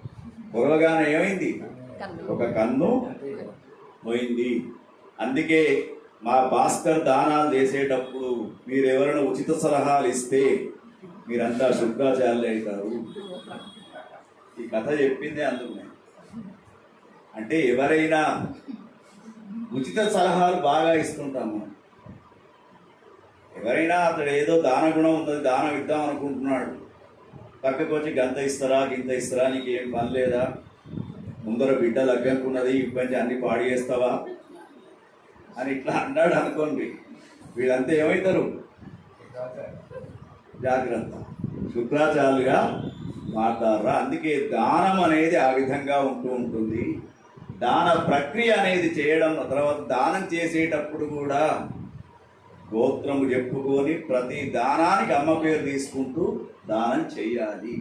పొరవగానే ఏమైంది? ఒక కన్ను పోయింది. అందుకే మా భాస్కర్ దానాలు చేసేటప్పుడు మీరు ఎవరైనా ఉచిత సలహాలు ఇస్తే మీరంతా శుక్రాచార్యులు అవుతారు. ఈ కథ చెప్పిందే అందుకునే. అంటే ఎవరైనా ఉచిత సలహాలు బాగా ఇస్తుంటాము. ఎవరైనా అతడు ఏదో దాన గుణం ఉంటుంది, దానం ఇద్దాం అనుకుంటున్నాడు, పక్కకు వచ్చి గంత ఇస్తారా గింత ఇస్తారా, నీకేం పని లేదా, ముందర బిడ్డ లగ్గనుకున్నది, ఇబ్బంది అన్ని పాడు చేస్తావా అని ఇట్లా అన్నాడు అనుకోండి, వీళ్ళంతా ఏమవుతారు? జాగ్రత్త, శుక్రాచార్యులుగా మాట్లాడరా. అందుకే దానం అనేది ఆ విధంగా ఉంటూ ఉంటుంది. దాన ప్రక్రియ అనేది చేయడం, తర్వాత దానం చేసేటప్పుడు కూడా గోత్రము చెప్పుకొని ప్రతి దానానికి అమ్మ పేరు తీసుకుంటూ దానం చెయ్యాలి.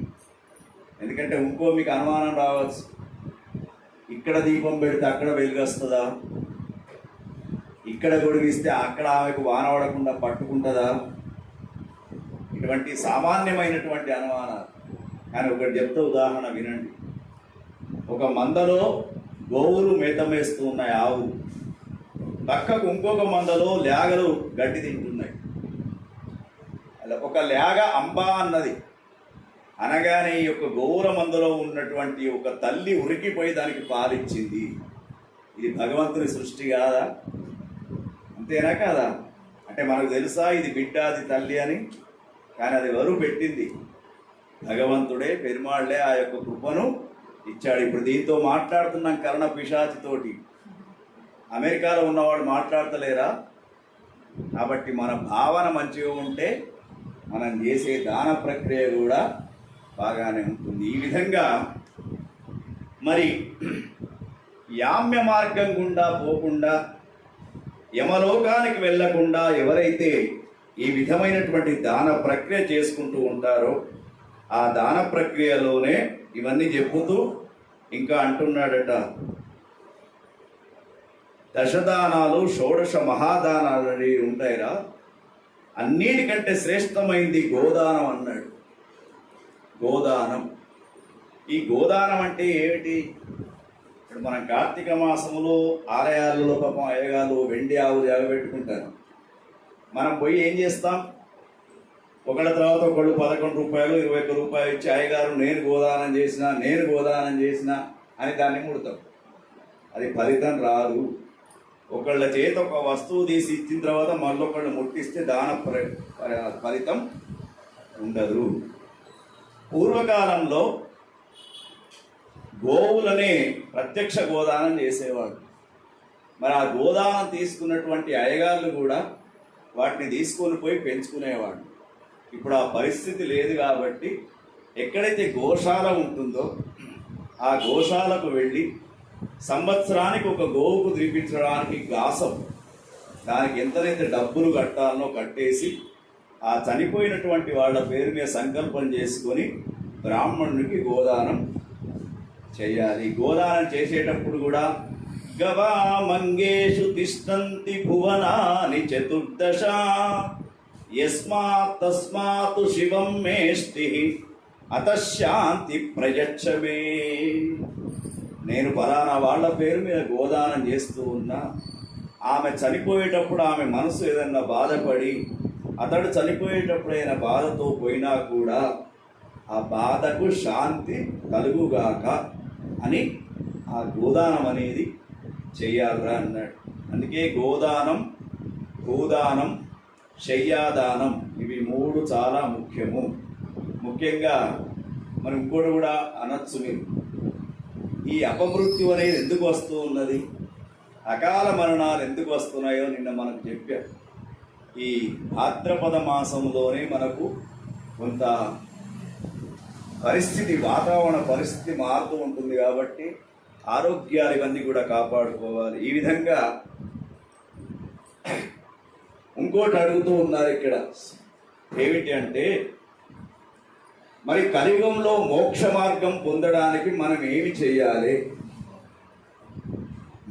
ఎందుకంటే ఇంకో మీకు అనుమానం రావచ్చు, ఇక్కడ దీపం పెడితే అక్కడ వెలుగొస్తుందా, ఇక్కడ గొడిగిస్తే అక్కడ ఆమెకు వానపడకుండా పట్టుకుంటుందా, ఇటువంటి సామాన్యమైనటువంటి అనుమానాలు. కానీ ఒకటి చెప్తే ఉదాహరణ వినండి. ఒక మందలో గోవులు మేత మేస్తూ ఉన్నాయి, ఆవులు. పక్కకు ఇంకొక మందలో లేగలు గడ్డి తింటున్నాయి. అలా ఒక లేగ అంబా అన్నది అనగానే ఈ యొక్క గోవుల మందలో ఉన్నటువంటి ఒక తల్లి ఉరికిపోయి దానికి పాలిచ్చింది. ఇది భగవంతుని సృష్టి కాదా? అంతేనా కాదా? అంటే మనకు తెలుసా ఇది బిడ్డ అది తల్లి అని? కానీ అది ఎవరు పెట్టింది? భగవంతుడే, పెరుమాళ్లే ఆ యొక్క కృపను ఇచ్చాడు. ఇప్పుడు దీంతో మాట్లాడుతున్నాం కర్ణ పిశాచితోటి. అమెరికాలో ఉన్నవాడు మాట్లాడతలేరా? కాబట్టి మన భావన మంచిగా ఉంటే మనం చేసే దాన ప్రక్రియ కూడా బాగానే ఉంటుంది. ఈ విధంగా మరి యామ్య మార్గం గుండా పోకుండా, యమలోకానికి వెళ్లకుండా ఎవరైతే ఈ విధమైనటువంటి దాన ప్రక్రియ చేసుకుంటూ ఉంటారో ఆ దాన ప్రక్రియలోనే ఇవన్నీ చెప్పుతూ ఇంకా అంటున్నాడట, దశదానాలు షోడశ మహాదానాలు అనేవి ఉంటాయిరా, అన్నిటికంటే శ్రేష్టమైంది గోదానం అన్నాడు. గోదానం. ఈ గోదానం అంటే ఏమిటి? ఇప్పుడు మనం కార్తీక మాసంలో ఆలయాలలో పాపం అయ్యగారు వెండి ఆవు పెట్టుకుంటారు. మనం పోయి ఏం చేస్తాం? ఒకళ్ళ తర్వాత ఒకళ్ళు 11 రూపాయలు 21 రూపాయలు ఇచ్చి అయ్యగారు నేను గోదానం చేసిన అని దాన్ని ముడతాం. అది ఫలితం రాదు. ఒకళ్ళ చేత ఒక వస్తువు తీసి ఇచ్చిన తర్వాత మళ్ళొకళ్ళు ముట్టిస్తే దాన ఫలితం ఉండదు. పూర్వకాలంలో గోవులనే ప్రత్యక్ష గోదానం చేసేవాడు. మరి ఆ గోదానం తీసుకున్నటువంటి అయ్యగారులు కూడా వాటిని తీసుకొని పోయి పెంచుకునేవాడు. ఇప్పుడు ఆ పరిస్థితి లేదు కాబట్టి ఎక్కడైతే గోశాల ఉంటుందో ఆ గోశాలకు వెళ్ళి సంవత్సరానికి ఒక గోవుకు తీపించడానికి గాసం, దానికి ఎంతనైతే డబ్బులు కట్టాలనో కట్టేసి ఆ చనిపోయినటువంటి వాళ్ళ పేరు మీద సంకల్పం చేసుకొని బ్రాహ్మణుడికి గోదానం చేయాలి. గోదానం చేసేటప్పుడు కూడా గవా మంగేషు తిష్టంతి భువనాని చతుర్దశ యస్మాత్ తస్మాతు శివం మేష్టి అతశాంతి ప్రయచ్చమే. నేను ఫలానా వాళ్ళ పేరు మీద గోదానం చేస్తూ ఉన్నా, ఆమె చనిపోయేటప్పుడు ఆమె మనసు ఏదన్నా బాధపడి అతడు చనిపోయేటప్పుడు అయిన బాధతో పోయినా కూడా ఆ బాధకు శాంతి కలుగుగాక అని ఆ గోదానం అనేది చెయ్యాలరా అన్నాడు. అందుకే గోదానం, భూదానం, శయ్యాదానం ఇవి 3 చాలా ముఖ్యము. ముఖ్యంగా మనం ఇంకోటి కూడా అనొచ్చు, మీరు ఈ అపమృత్యు అనేది ఎందుకు వస్తూ ఉన్నది, అకాల మరణాలు ఎందుకు వస్తున్నాయో నిన్న మనకు చెప్పారు. ఈ భాద్రపద మాసంలోనే మనకు కొంత పరిస్థితి, వాతావరణ పరిస్థితి మారుతూ ఉంటుంది కాబట్టి ఆరోగ్యాలు ఇవన్నీ కూడా కాపాడుకోవాలి. ఈ విధంగా ఇంకోటి అడుగుతూ ఉన్నారు ఇక్కడ, ఏమిటి అంటే మరి కలియుగంలో మోక్ష మార్గం పొందడానికి మనం ఏమి చేయాలి?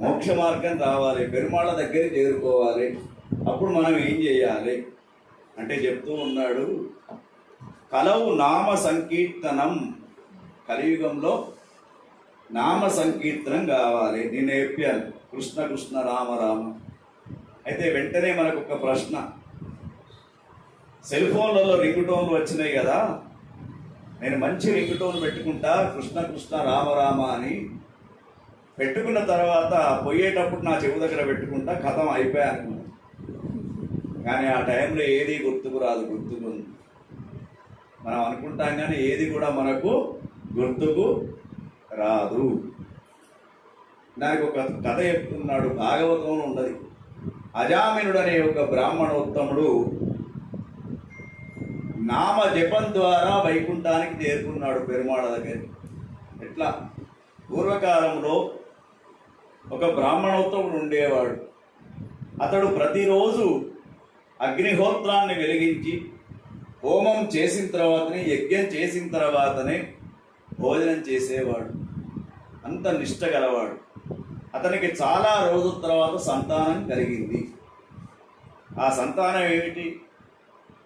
మోక్ష మార్గం రావాలి, పెరుమాళ్ళ దగ్గరికి చేరుకోవాలి. అప్పుడు మనం ఏం చేయాలి అంటే చెప్తూ ఉన్నాడు, కలవు నామ సంకీర్తనం. కలియుగంలో నామ సంకీర్తనం కావాలి. నేను చెప్పాను కృష్ణ కృష్ణ రామ రామ. అయితే వెంటనే మనకు ఒక ప్రశ్న, సెల్ ఫోన్లలో రింగ్ టోన్లు వచ్చినాయి కదా, నేను మంచి రింగ్ టోన్ పెట్టుకుంటా కృష్ణ కృష్ణ రామ రామ అని పెట్టుకున్న తర్వాత పోయేటప్పుడు నా చెవు దగ్గర పెట్టుకుంటా, కథం అయిపోయాను. కానీ ఆ టైంలో ఏది గుర్తుకు రాదు, గుర్తుకుంది. మనం అనుకుంటాం కానీ ఏది కూడా మనకు గుర్తుకు రాదు. దానికి ఒక కథ చెప్తున్నాడు, భాగవతంలో ఉన్నది. అజామినుడు అనే ఒక బ్రాహ్మణోత్తముడు నామ జపం ద్వారా వైకుంఠానికి చేరుకున్నాడు పెరుమాళ దగ్గరికి. ఎట్లా? పూర్వకాలంలో ఒక బ్రాహ్మణోత్తముడు ఉండేవాడు. అతడు ప్రతిరోజు అగ్నిహోత్రాన్ని వెలిగించి హోమం చేసిన తర్వాతనే, యజ్ఞం చేసిన తర్వాతనే భోజనం చేసేవాడు. అంత నిష్ట గలవాడు. అతనికి చాలా రోజుల తర్వాత సంతానం కలిగింది. ఆ సంతానం ఏమిటి?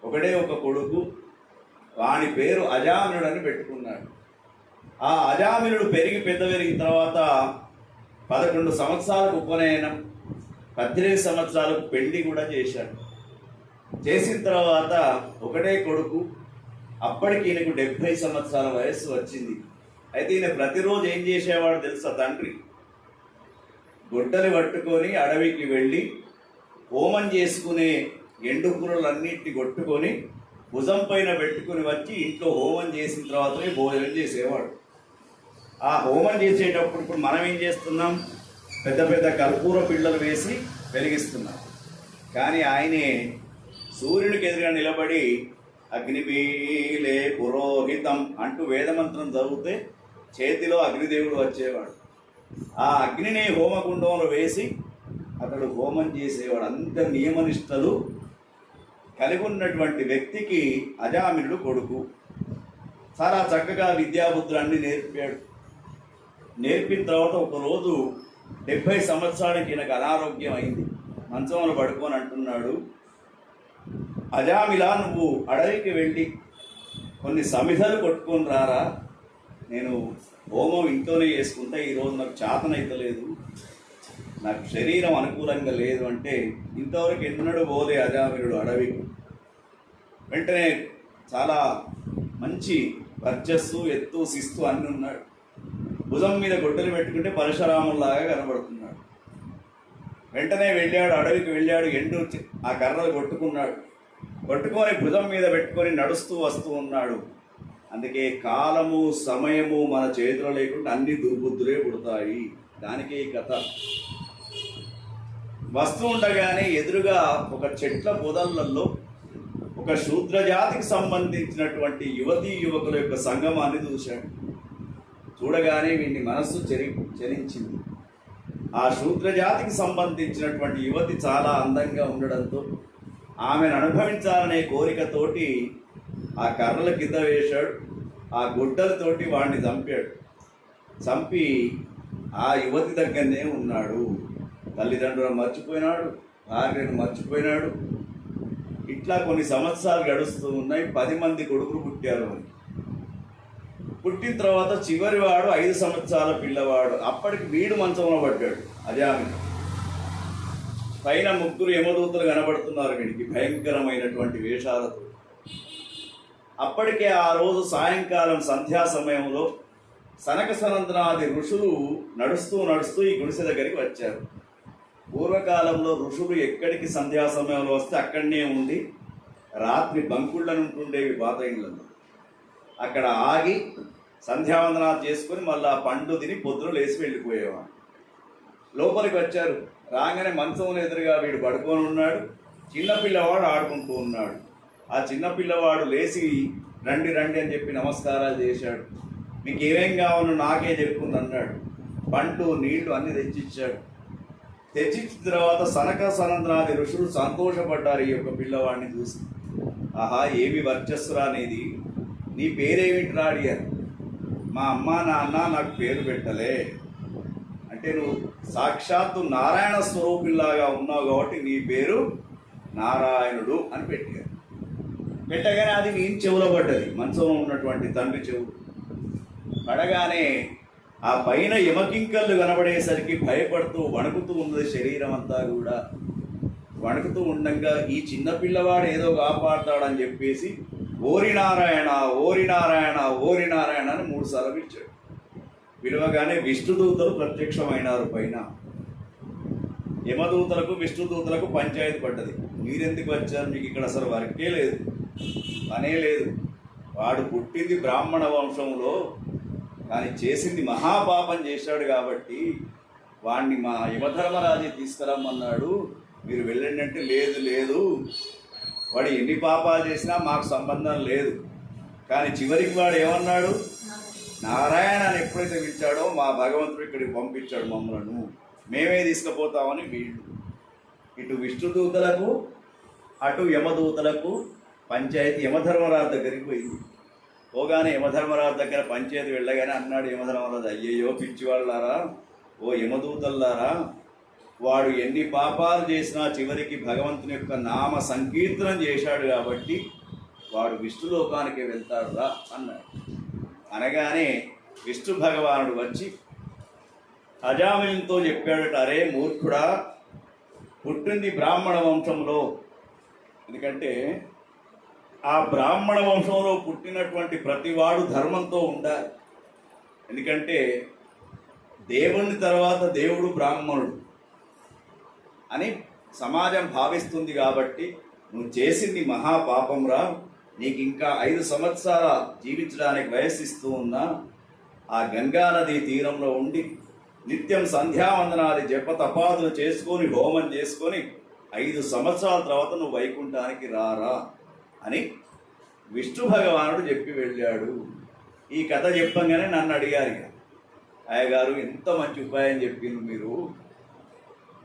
ఒకడే ఒక కొడుకు. వాని పేరు అజామినుడు అని పెట్టుకున్నాడు. ఆ అజామినుడు పెరిగిన తర్వాత 11 సంవత్సరాలకు ఉపనయనం, 18 సంవత్సరాలకు పెళ్లి కూడా చేశాడు. చేసిన తర్వాత ఒకటే కొడుకు. అప్పటికి ఈయనకు 70 సంవత్సరాల వయస్సు వచ్చింది. అయితే ఈయన ప్రతిరోజు ఏం చేసేవాడు తెలుసా? తండ్రి గొడ్డలి పట్టుకొని అడవికి వెళ్ళి హోమం చేసుకునే ఎండుకూరలన్నింటినీ కొట్టుకొని భుజం పైన పెట్టుకుని వచ్చి ఇంట్లో హోమం చేసిన తర్వాతనే భోజనం చేసేవాడు. ఆ హోమం చేసేటప్పుడు ఇప్పుడు మనం ఏం చేస్తున్నాం? పెద్ద పెద్ద కర్పూర పిల్లలు వేసి వెలిగిస్తున్నాం. కానీ ఆయనే సూర్యుడికి ఎదురుగా నిలబడి అగ్నిబీలే పురోహితం అంటూ వేదమంత్రం చదివితే చేతిలో అగ్నిదేవుడు వచ్చేవాడు. ఆ అగ్నిని హోమకుండంలో వేసి అతడు హోమం చేసేవాడు. అంత నియమనిష్టలు కలిగి ఉన్నటువంటి వ్యక్తికి అజామినుడు కొడుకు. చాలా చక్కగా విద్యాబుద్ధులన్నీ నేర్పాడు. నేర్పిన తర్వాత ఒకరోజు 70 సంవత్సరాలకి ఈయనకు అనారోగ్యం అయింది. మంచంలో పడుకొని అంటున్నాడు, అజామిలా, నువ్వు అడవికి వెళ్ళి కొన్ని సమిధలు కొట్టుకొని రారా, నేను హోమం ఇంట్లోనే చేసుకుంటా, ఈరోజు నాకు చేతనైతలేదు, నాకు శరీరం అనుకూలంగా లేదు అంటే ఇంతవరకు ఎన్నడూ పోలే అజామినుడు అడవికి. వెంటనే చాలా మంచి వర్చస్సు, ఎత్తు, శిస్తు అన్నీ ఉన్నాడు. భుజం మీద గొడ్డలు పెట్టుకుంటే పరశురాములాగా కనబడుతున్నాడు. వెంటనే వెళ్ళాడు, అడవికి వెళ్ళాడు, ఎండు ఆ కర్రలు కొట్టుకున్నాడు. కొట్టుకొని భుజం మీద పెట్టుకొని నడుస్తూ వస్తూ ఉన్నాడు. అందుకే కాలము సమయము మన చేతిలో లేకుండా అన్ని దుర్బుద్ధులే పుడతాయి. దానికే ఈ కథ. వస్తూ ఉండగానే ఎదురుగా ఒక చెట్ల పొదలలో ఒక శూద్ర జాతికి సంబంధించినటువంటి యువతీ యువకుల యొక్క సంగమాన్ని చూశాడు. చూడగానే వీని మనస్సు చలించింది. ఆ శూద్ర జాతికి సంబంధించినటువంటి యువతి చాలా అందంగా ఉండడంతో ఆమెను అనుభవించాలనే కోరికతోటి ఆ కర్రల కింద వేశాడు. ఆ గుడ్డలతోటి వాడిని చంపాడు. చంపి ఆ యువతి దగ్గరనే ఉన్నాడు. తల్లిదండ్రులను మర్చిపోయినాడు, భార్యను మర్చిపోయినాడు. ఇట్లా కొన్ని సంవత్సరాలు గడుస్తూ ఉన్నాయి. 10 మంది కొడుకులు పుట్టారు. పుట్టిన తర్వాత చివరి వాడు 5 సంవత్సరాల పిల్లవాడు. అప్పటికి వీడు మంచంలో పడ్డాడు అజామినుడు. పైన 3 యమదూతలు కనబడుతున్నారు వీడికి భయంకరమైనటువంటి వేషాలతో. అప్పటికే ఆ రోజు సాయంకాలం సంధ్యా సమయంలో సనక సనందనాది ఋషులు నడుస్తూ నడుస్తూ ఈ గుడిసె దగ్గరికి వచ్చారు. పూర్వకాలంలో ఋషులు ఎక్కడికి సంధ్యా సమయంలో వస్తే అక్కడనే ఉండి రాత్రి బంకుళ్ళను ఉంటుండేవి పాత ఇళ్ళలో. అక్కడ ఆగి సంధ్యావందనాలు చేసుకుని మళ్ళీ ఆ పండు తిని పొద్దున లేచి వెళ్ళిపోయేవాడు. లోపలికి వచ్చారు. రాగానే మంచం ఎదురుగా వీడు పడుకొని ఉన్నాడు. చిన్నపిల్లవాడు ఆడుకుంటూ ఉన్నాడు. ఆ చిన్నపిల్లవాడు లేచి రండి రండి అని చెప్పి నమస్కారాలు చేశాడు. మీకు ఏమేం కావాలో నాకే చెప్పుకుంది అన్నాడు. పండు నీళ్లు అన్ని తెచ్చిచ్చాడు. తెచ్చిచ్చిన తర్వాత సనక సనందనాది ఋషులు సంతోషపడ్డారు ఈ యొక్క పిల్లవాడిని చూసి. ఆహా, ఏమి వర్చస్సురా అనేది, నీ పేరేమిట్రా అడిగారు. మా అమ్మ నాన్న నాకు పేరు పెట్టలే అంటే, నువ్వు సాక్షాత్తు నారాయణ స్వరూపులాగా ఉన్నావు కాబట్టి నీ పేరు నారాయణుడు అని పెట్టారు. పెట్టగానే అది నేను చెవులో పడ్డది, మంచంలో ఉన్నటువంటి తండ్రి చెవు పడగానే ఆ పైన యమకింకళ్ళు కనబడేసరికి భయపడుతూ వణుకుతూ ఉన్నది శరీరం అంతా కూడా. వణుకుతూ ఉండగా ఈ చిన్న పిల్లవాడు ఏదో కాపాడతాడని చెప్పేసి ఓరి నారాయణ ఓరి నారాయణ ఓరి నారాయణ అని 3 సార్లు పిలిచాడు. పిలవగానే విష్ణుదూతలు ప్రత్యక్షమైనారు పైన. యమదూతలకు విష్ణుదూతలకు పంచాయతీ పడ్డది. మీరెందుకు వచ్చారు, మీకు ఇక్కడ అసలు వర్కే లేదు, పనే లేదు. వాడు పుట్టింది బ్రాహ్మణ వంశంలో, కానీ చేసింది మహాపాపం చేశాడు కాబట్టి వాడిని మా యమధర్మరాజు తీసుకురమ్మన్నాడు, మీరు వెళ్ళండి అంటే లేదు లేదు, వాడు ఎన్ని పాపాలు చేసినా మాకు సంబంధం లేదు. కానీ చివరికి వాడు ఏమన్నాడు, నారాయణ అని ఎప్పుడైతే పిలిచాడో మా భగవంతుడు ఇక్కడికి పంపించాడు మమ్మలను, మేమే తీసుకుపోతామని వీళ్ళు ఇటు విష్ణుదూతలకు అటు యమదూతలకు పంచాయతీ యమధర్మరాజు దగ్గరికి పోయింది. పోగానే యమధర్మరాజు దగ్గర పంచాయతీ వెళ్ళగానే అన్నాడు యమధర్మరాజు, అయ్యయ్యో పిచ్చివాళ్ళారా, ఓ యమదూతల్లారా, వాడు ఎన్ని పాపాలు చేసినా చివరికి భగవంతుని యొక్క నామ సంకీర్తనం చేశాడు కాబట్టి వాడు విష్ణులోకానికి వెళ్తాడురా అన్నాడు. అనగానే విష్ణు భగవానుడు వచ్చి అజామిలతో చెప్పాడట, అరే మూర్ఖుడా, పుట్టింది బ్రాహ్మణ వంశంలో, ఎందుకంటే ఆ బ్రాహ్మణ వంశంలో పుట్టినటువంటి ప్రతివాడు ధర్మంతో ఉండాలి. ఎందుకంటే దేవుని తర్వాత దేవుడు బ్రాహ్మణుడు అని సమాజం భావిస్తుంది కాబట్టి నువ్వు చేసింది మహాపాపంరా, నీకు ఇంకా 5 సంవత్సరాల జీవించడానికి వయస్సిస్తూ ఉన్నా ఆ గంగానది తీరంలో ఉండి నిత్యం సంధ్యావందనాది జప తపాదులు చేసుకొని హోమం చేసుకొని 5 సంవత్సరాల తర్వాత నువ్వు వైకుంఠానికి రారా అని విష్ణు భగవానుడు చెప్పి వెళ్ళాడు. ఈ కథ చెప్పంగానే నన్ను అడిగారు, ఇక అయ్యగారు ఎంత మంచి ఉపాయం చెప్పింది మీరు,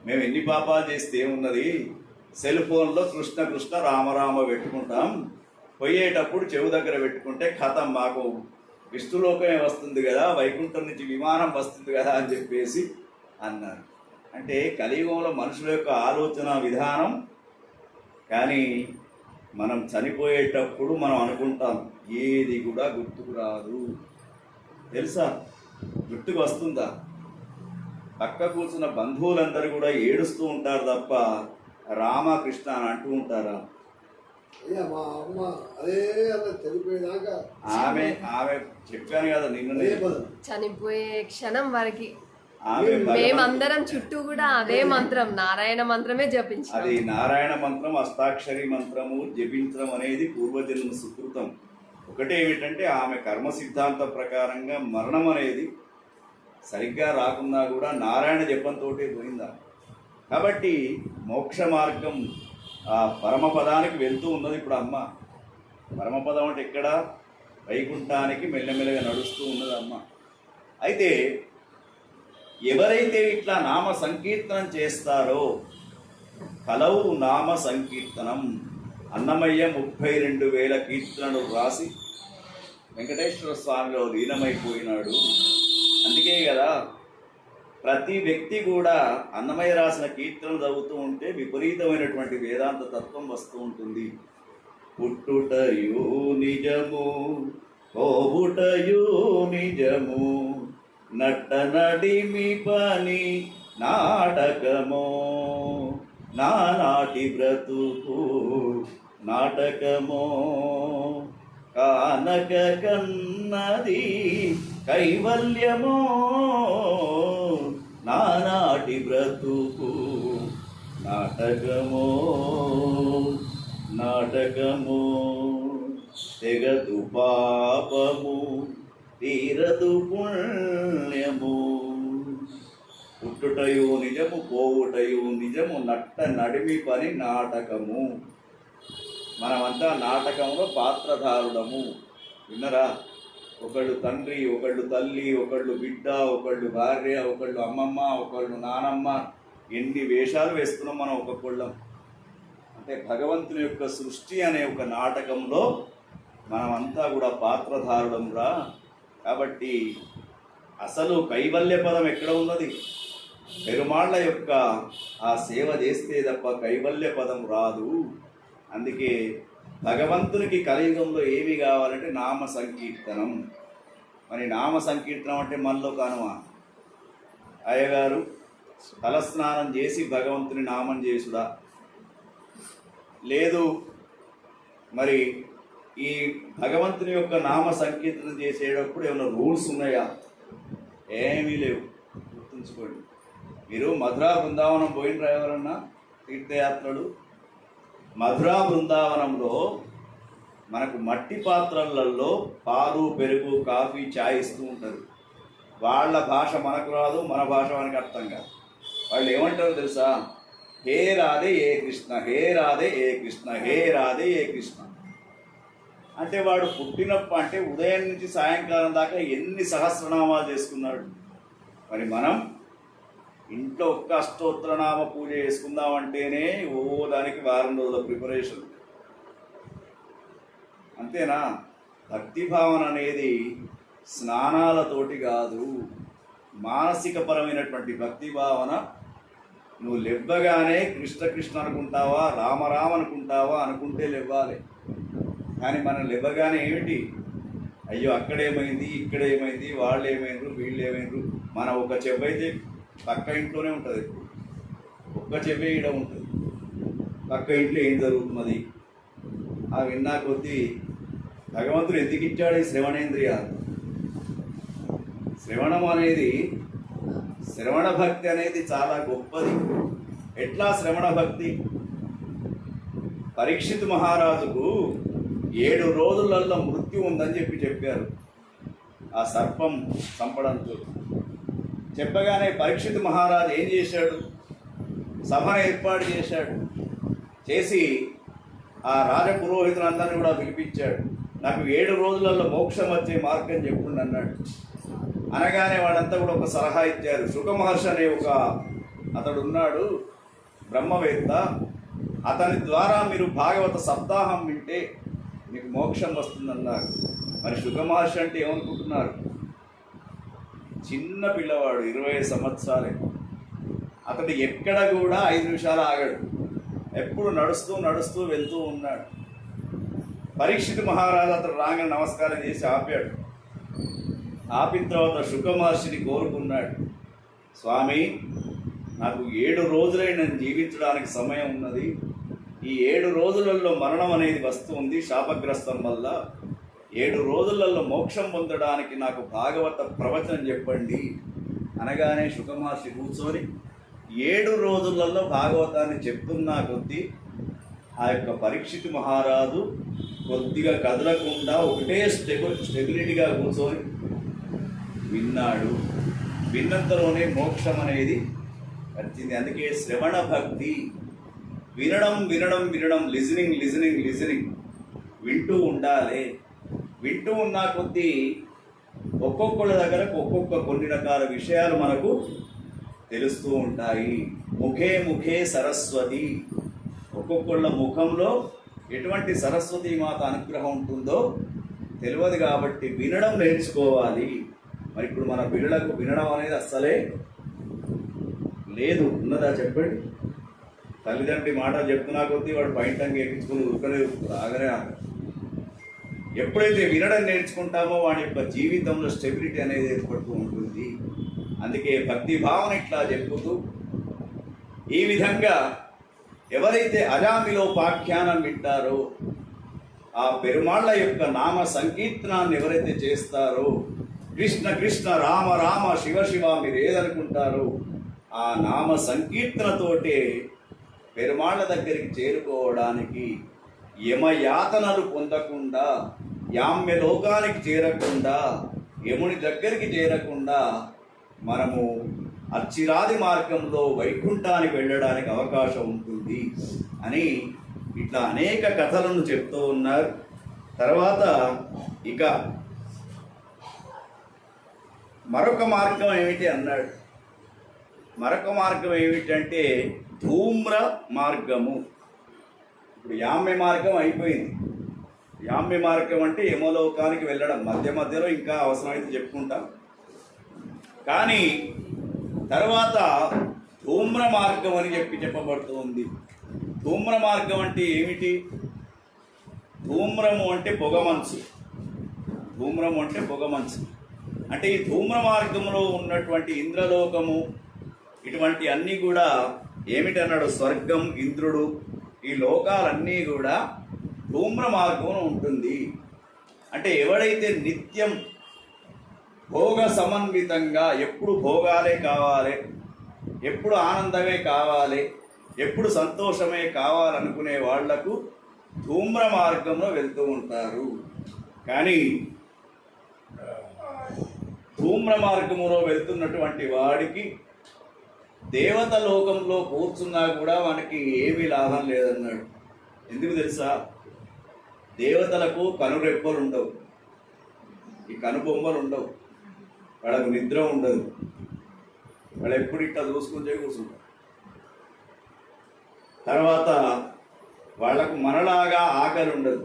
మేము ఎన్ని పాపాలు చేస్తే ఏమున్నది, సెల్ ఫోన్లో కృష్ణ కృష్ణ రామరామ పెట్టుకుంటాం, పోయేటప్పుడు చెవు దగ్గర పెట్టుకుంటే కథం మాకు విష్ణులోకమే వస్తుంది కదా, వైకుంఠం నుంచి విమానం వస్తుంది కదా అని చెప్పేసి అన్నారు. అంటే కలియుగంలో మనుషుల యొక్క ఆలోచన విధానం. కానీ మనం చనిపోయేటప్పుడు మనం అనుకుంటాం ఏది కూడా గుర్తుకు రాదు, తెలుసా? గుర్తుకు వస్తుందా? పక్క కూర్చున్న బంధువులందరూ కూడా ఏడుస్తూ ఉంటారు తప్ప రామకృష్ణ అని అంటూ ఉంటారా? మా అమ్మ అదే చనిపోయేదాకా ఆమె చెప్పాను కదా నిన్న, చనిపోయే క్షణం వరకు మేమందరం చుట్టూ కూడా అదే మంత్రం, నారాయణ మంత్రమే జపించాం. అది నారాయణ మంత్రం, అష్టాక్షరి మంత్రము జపించడం అనేది పూర్వజన్మ సుకృతం. ఒకటే ఏమిటంటే ఆమె కర్మ సిద్ధాంత ప్రకారంగా మరణం అనేది సరిగ్గా రాకున్నా కూడా నారాయణ జపంతో పోయిందా. కాబట్టి మోక్ష మార్గం ఆ పరమపదానికి వెళ్తూ ఉన్నది ఇప్పుడు అమ్మ. పరమపదం అంటే ఎక్కడ? వైకుంఠానికి మెల్లమెల్లగా నడుస్తూ ఉన్నది అమ్మ. అయితే ఎవరైతే ఇట్లా నామ సంకీర్తనం చేస్తారో, కలవు నామ సంకీర్తనం, అన్నమయ్య 32,000 కీర్తనలు రాసి వెంకటేశ్వర స్వామిలో లీనమైపోయినాడు. అందుకే కదా ప్రతి వ్యక్తి కూడా అన్నమయ్య రాసిన కీర్తనలు చదువుతూ ఉంటే విపరీతమైనటువంటి వేదాంత తత్వం వస్తూ ఉంటుంది. పుట్టుటయు నిజము పోవుటయు నిజము, నట్ట నడిమి పని నాటకమో, నానాటి బ్రతుకు నాటకమో, కానక కన్నది కైవల్యమో, నానాటి బ్రతుకు నాటకమో నాటకమో, తెగదు పాపము తీరదు పుణ్యము, పుట్టుటయు నిజము పోవుటయు నిజము, నట్ట నడిమి పని నాటకము. మనమంతా నాటకంలో పాత్రధారుడము. విన్నరా? ఒకళ్ళు తండ్రి, ఒకళ్ళు తల్లి, ఒకళ్ళు బిడ్డ, ఒకళ్ళు భార్య, ఒకళ్ళు అమ్మమ్మ, ఒకళ్ళు నానమ్మ, ఎన్ని వేషాలు వేస్తున్నాం మనం ఒక్కొక్కళ్ళం. అంటే భగవంతుని యొక్క సృష్టి అనే ఒక నాటకంలో మనమంతా కూడా పాత్రధారుడం రా. కాబట్టి అసలు కైవల్య పదం ఎక్కడ ఉన్నది? పెరుమాళ్ళ యొక్క ఆ సేవ చేస్తే తప్ప కైవల్య పదం రాదు. అందుకే భగవంతునికి కలియుగంలో ఏమి కావాలంటే నామ సంకీర్తనం. మరి నామ సంకీర్తనం అంటే మనలో కానుమా? అయ్యగారు తలస్నానం చేసి భగవంతుని నామం చేసుడా? లేదు. మరి ఈ భగవంతుని యొక్క నామ సంకీర్తనం చేసేటప్పుడు ఏమైనా రూల్స్ ఉన్నాయా? ఏమీ లేవు. గుర్తుంచుకోండి. మీరు మధురా బృందావనం పోయినరా ఎవరన్నా? తీర్థయాత్రలు మధురా బృందావనంలో మనకు మట్టి పాత్రలలో పాలు, పెరుగు, కాఫీ, చాయ్ ఇస్తూ ఉంటారు. వాళ్ళ భాష మనకు రాదు, మన భాష మనకు అర్థం కాదు. వాళ్ళు ఏమంటారో తెలుసా? హే రాధే ఏ కృష్ణ, హే రాధే ఏ కృష్ణ, హే రాధే ఏ కృష్ణ. అంటే వాడు పుట్టినప్పుడు అంటే ఉదయం నుంచి సాయంకాలం దాకా ఎన్ని సహస్రనామాలు చేసుకున్నాడు. మరి మనం ఇంట్లో ఒక్క అష్టోత్తరనామ పూజ చేసుకుందామంటేనే దానికి వారం రోజుల ప్రిపరేషన్. అంతేనా? భక్తి భావన అనేది స్నానాలతోటి కాదు. మానసిక పరమైనటువంటి భక్తి భావన నువ్వు లెవ్వగానే కృష్ణ కృష్ణ అనుకుంటావా, రామరామ అనుకుంటావా అనుకుంటే లెవ్వాలి. కానీ మనం లెవ్వగానే ఏమిటి? అయ్యో అక్కడేమైంది, ఇక్కడేమైంది, వాళ్ళు ఏమైండ్రు, వీళ్ళు ఏమైండ్రు. మన ఒక చెవి అయితే పక్క ఇంట్లోనే ఉంటుంది. ఒక్క చెవి ఈడ ఉంటుంది. పక్క ఇంట్లో ఏం జరుగుతున్నది ఆ విన్నా కొద్దీ భగవంతుడు ఎందుకు ఇచ్చాడు ఈ శ్రవణేంద్రియాలు? శ్రవణం అనేది, శ్రవణ భక్తి అనేది చాలా గొప్పది. ఎట్లా శ్రవణ భక్తి? పరీక్షిత్ మహారాజుకు 7 రోజులలో మృత్యు ఉందని చెప్పారు. ఆ సర్పం చంపడంతో చెప్పగానే పరీక్షిత్ మహారాజు ఏం చేశాడు? సభను ఏర్పాటు చేశాడు. చేసి ఆ రాజపురోహితులందరినీ కూడా పిలిపించాడు. నాకు 7 రోజులలో మోక్షం వచ్చే మార్గం చెప్పుండి అన్నాడు. అనగానే వాళ్ళంతా కూడా ఒక సలహా ఇచ్చారు. శుక మహర్షి అనే ఒక అతడు ఉన్నాడు, బ్రహ్మవేత్త. అతని ద్వారా మీరు భాగవత సప్తాహం వింటే మీకు మోక్షం వస్తుందన్నారు. మరి శుక మహర్షి అంటే ఏమనుకుంటున్నారు? చిన్న పిల్లవాడు, 20 సంవత్సరాలే. అతడు ఎక్కడ కూడా 5 నిమిషాలు ఆగాడు. ఎప్పుడు నడుస్తూ నడుస్తూ వెళ్తూ ఉన్నాడు. పరీక్షిత్ మహారాజు అతడు రాగానే నమస్కారం చేసి ఆపాడు. ఆపిన తర్వాత శుక మహర్షిని కోరుకున్నాడు. స్వామి, నాకు 7 రోజులై నేను జీవించడానికి సమయం ఉన్నది. ఈ 7 రోజులలో మరణం అనేది వస్తుంది శాపగ్రస్తం వల్ల. 7 రోజులలో మోక్షం పొందడానికి నాకు భాగవత ప్రవచనం చెప్పండి అనగానే శుక మహర్షి కూర్చొని 7 రోజులలో భాగవతాన్ని చెప్తున్నా కొద్దీ ఆ యొక్క పరీక్షిత్ మహారాజు కొద్దిగా కదలకుండా ఒకటే స్టెబిలిటీగా కూర్చొని విన్నాడు. విన్నంతలోనే మోక్షం అనేది వచ్చింది. అందుకే శ్రవణ భక్తి. వినడం వినడం వినడం, లిజనింగ్ లిజనింగ్ లిజనింగ్, వింటూ ఉండాలి. వింటూ ఉన్న కొద్దీ ఒక్కొక్కళ్ళ దగ్గర కొన్ని రకాల విషయాలు మనకు తెలుస్తూ ఉంటాయి. ముఖే ముఖే సరస్వతి. ఒక్కొక్కళ్ళ ముఖంలో ఎటువంటి సరస్వతి మాత అనుగ్రహం ఉంటుందో తెలియదు. కాబట్టి వినడం నేర్చుకోవాలి. మరి ఇప్పుడు మన పిల్లలకు వినడం అనేది అస్సలే లేదు. ఉన్నదా చెప్పండి? తల్లిదండ్రి మాటలు చెప్తున్నా కొద్దీ వాడు పైంటంగా ఎక్కించుకుని ఉరకనే ఆగనే ఆగ. ఎప్పుడైతే వినడం నేర్చుకుంటామో వాడి యొక్క జీవితంలో స్టెబిలిటీ అనేది ఏర్పడుతూ ఉంటుంది. అందుకే భక్తి భావన ఇట్లా చెప్పుతూ ఈ విధంగా ఎవరైతే అజామిలోపాఖ్యానం వింటారో, ఆ పెరుమాళ్ళ యొక్క నామ సంకీర్తనాన్ని ఎవరైతే చేస్తారో, కృష్ణ కృష్ణ రామ రామ శివ శివ మీరు ఏదనుకుంటారో ఆ నామ సంకీర్తనతోటే పెరుమాళ్ళ దగ్గరికి చేరుకోవడానికి, యమయాతనలు పొందకుండా, యామ్య లోకానికి చేరకుండా, యముని దగ్గరికి చేరకుండా మనము అచ్చిరాది మార్గంలో వైకుంఠానికి వెళ్ళడానికి అవకాశం ఉంటుంది అని ఇట్లా అనేక కథలను చెప్తూ ఉన్నారు. తర్వాత ఇక మరొక మార్గం ఏమిటి అన్నాడు. మరొక మార్గం ఏమిటంటే ధూమ్ర మార్గము. ఇప్పుడు యామ్య మార్గం అయిపోయింది. యామ్య మార్గం అంటే యమలోకానికి వెళ్ళడం, మధ్య మధ్యలో ఇంకా అవసరమైతే చెప్పుకుంటాం. కానీ తర్వాత ధూమ్ర మార్గం అని చెప్పబడుతుంది. ధూమ్ర మార్గం అంటే ఏమిటి? ధూమ్రము అంటే పొగ మనసు. ధూమ్రము అంటే పొగ మనసు. అంటే ఈ ధూమ్ర మార్గంలో ఉన్నటువంటి ఇంద్రలోకము ఇటువంటి అన్నీ కూడా ఏమిటన్నాడు? స్వర్గం, ఇంద్రుడు, ఈ లోకాలన్నీ కూడా ధూమ్ర మార్గంలో ఉంటుంది. అంటే ఎవడైతే నిత్యం భోగ సమన్వితంగా ఎప్పుడు భోగాలే కావాలి, ఎప్పుడు ఆనందమే కావాలి, ఎప్పుడు సంతోషమే కావాలనుకునే వాళ్లకు ధూమ్ర మార్గంలో వెళ్తూ ఉంటారు. కానీ ధూమ్ర మార్గంలో వెళ్తున్నటువంటి వాడికి దేవత లోకంలో కూర్చున్నా కూడా మనకి ఏమీ లాభం లేదన్నాడు. ఎందుకు తెలుసా? దేవతలకు కనురెప్పలు ఉండవు, ఈ కనుబొమ్మలు ఉండవు, వాళ్ళకు నిద్ర ఉండదు, వాళ్ళు ఎప్పుడు ఇట్లా చూసుకుంటే కూర్చుంటారు. తర్వాత వాళ్లకు మనలాగా ఆకలి ఉండదు.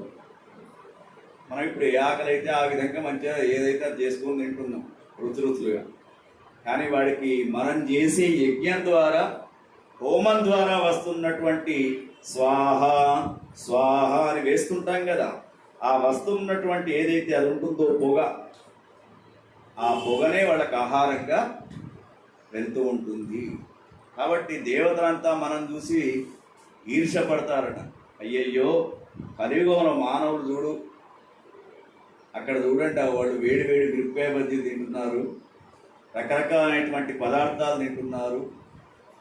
మనం ఇప్పుడు ఏ ఆకలి అయితే ఆ విధంగా మంచిగా ఏదైతే అది చేసుకొని తింటున్నాం రుచులుగా. కానీ వాడికి మనం చేసే యజ్ఞం ద్వారా, హోమం ద్వారా వస్తున్నటువంటి స్వాహ స్వాహ అని వేస్తుంటాం కదా, ఆ వస్తున్నటువంటి ఏదైతే అది ఉంటుందో పొగ, ఆ పొగనే వాళ్ళకి ఆహారంగా వెళ్తూ ఉంటుంది. కాబట్టి దేవతలంతా మనం చూసి ఈర్ష్యపడతారట. అయ్యయ్యో కలియుగంలో మానవులు చూడు, అక్కడ చూడండి వాళ్ళు వేడి వేడి మిరపకాయ బజ్జీ తింటున్నారు, రకరకాలైనటువంటి పదార్థాలు తింటున్నారు,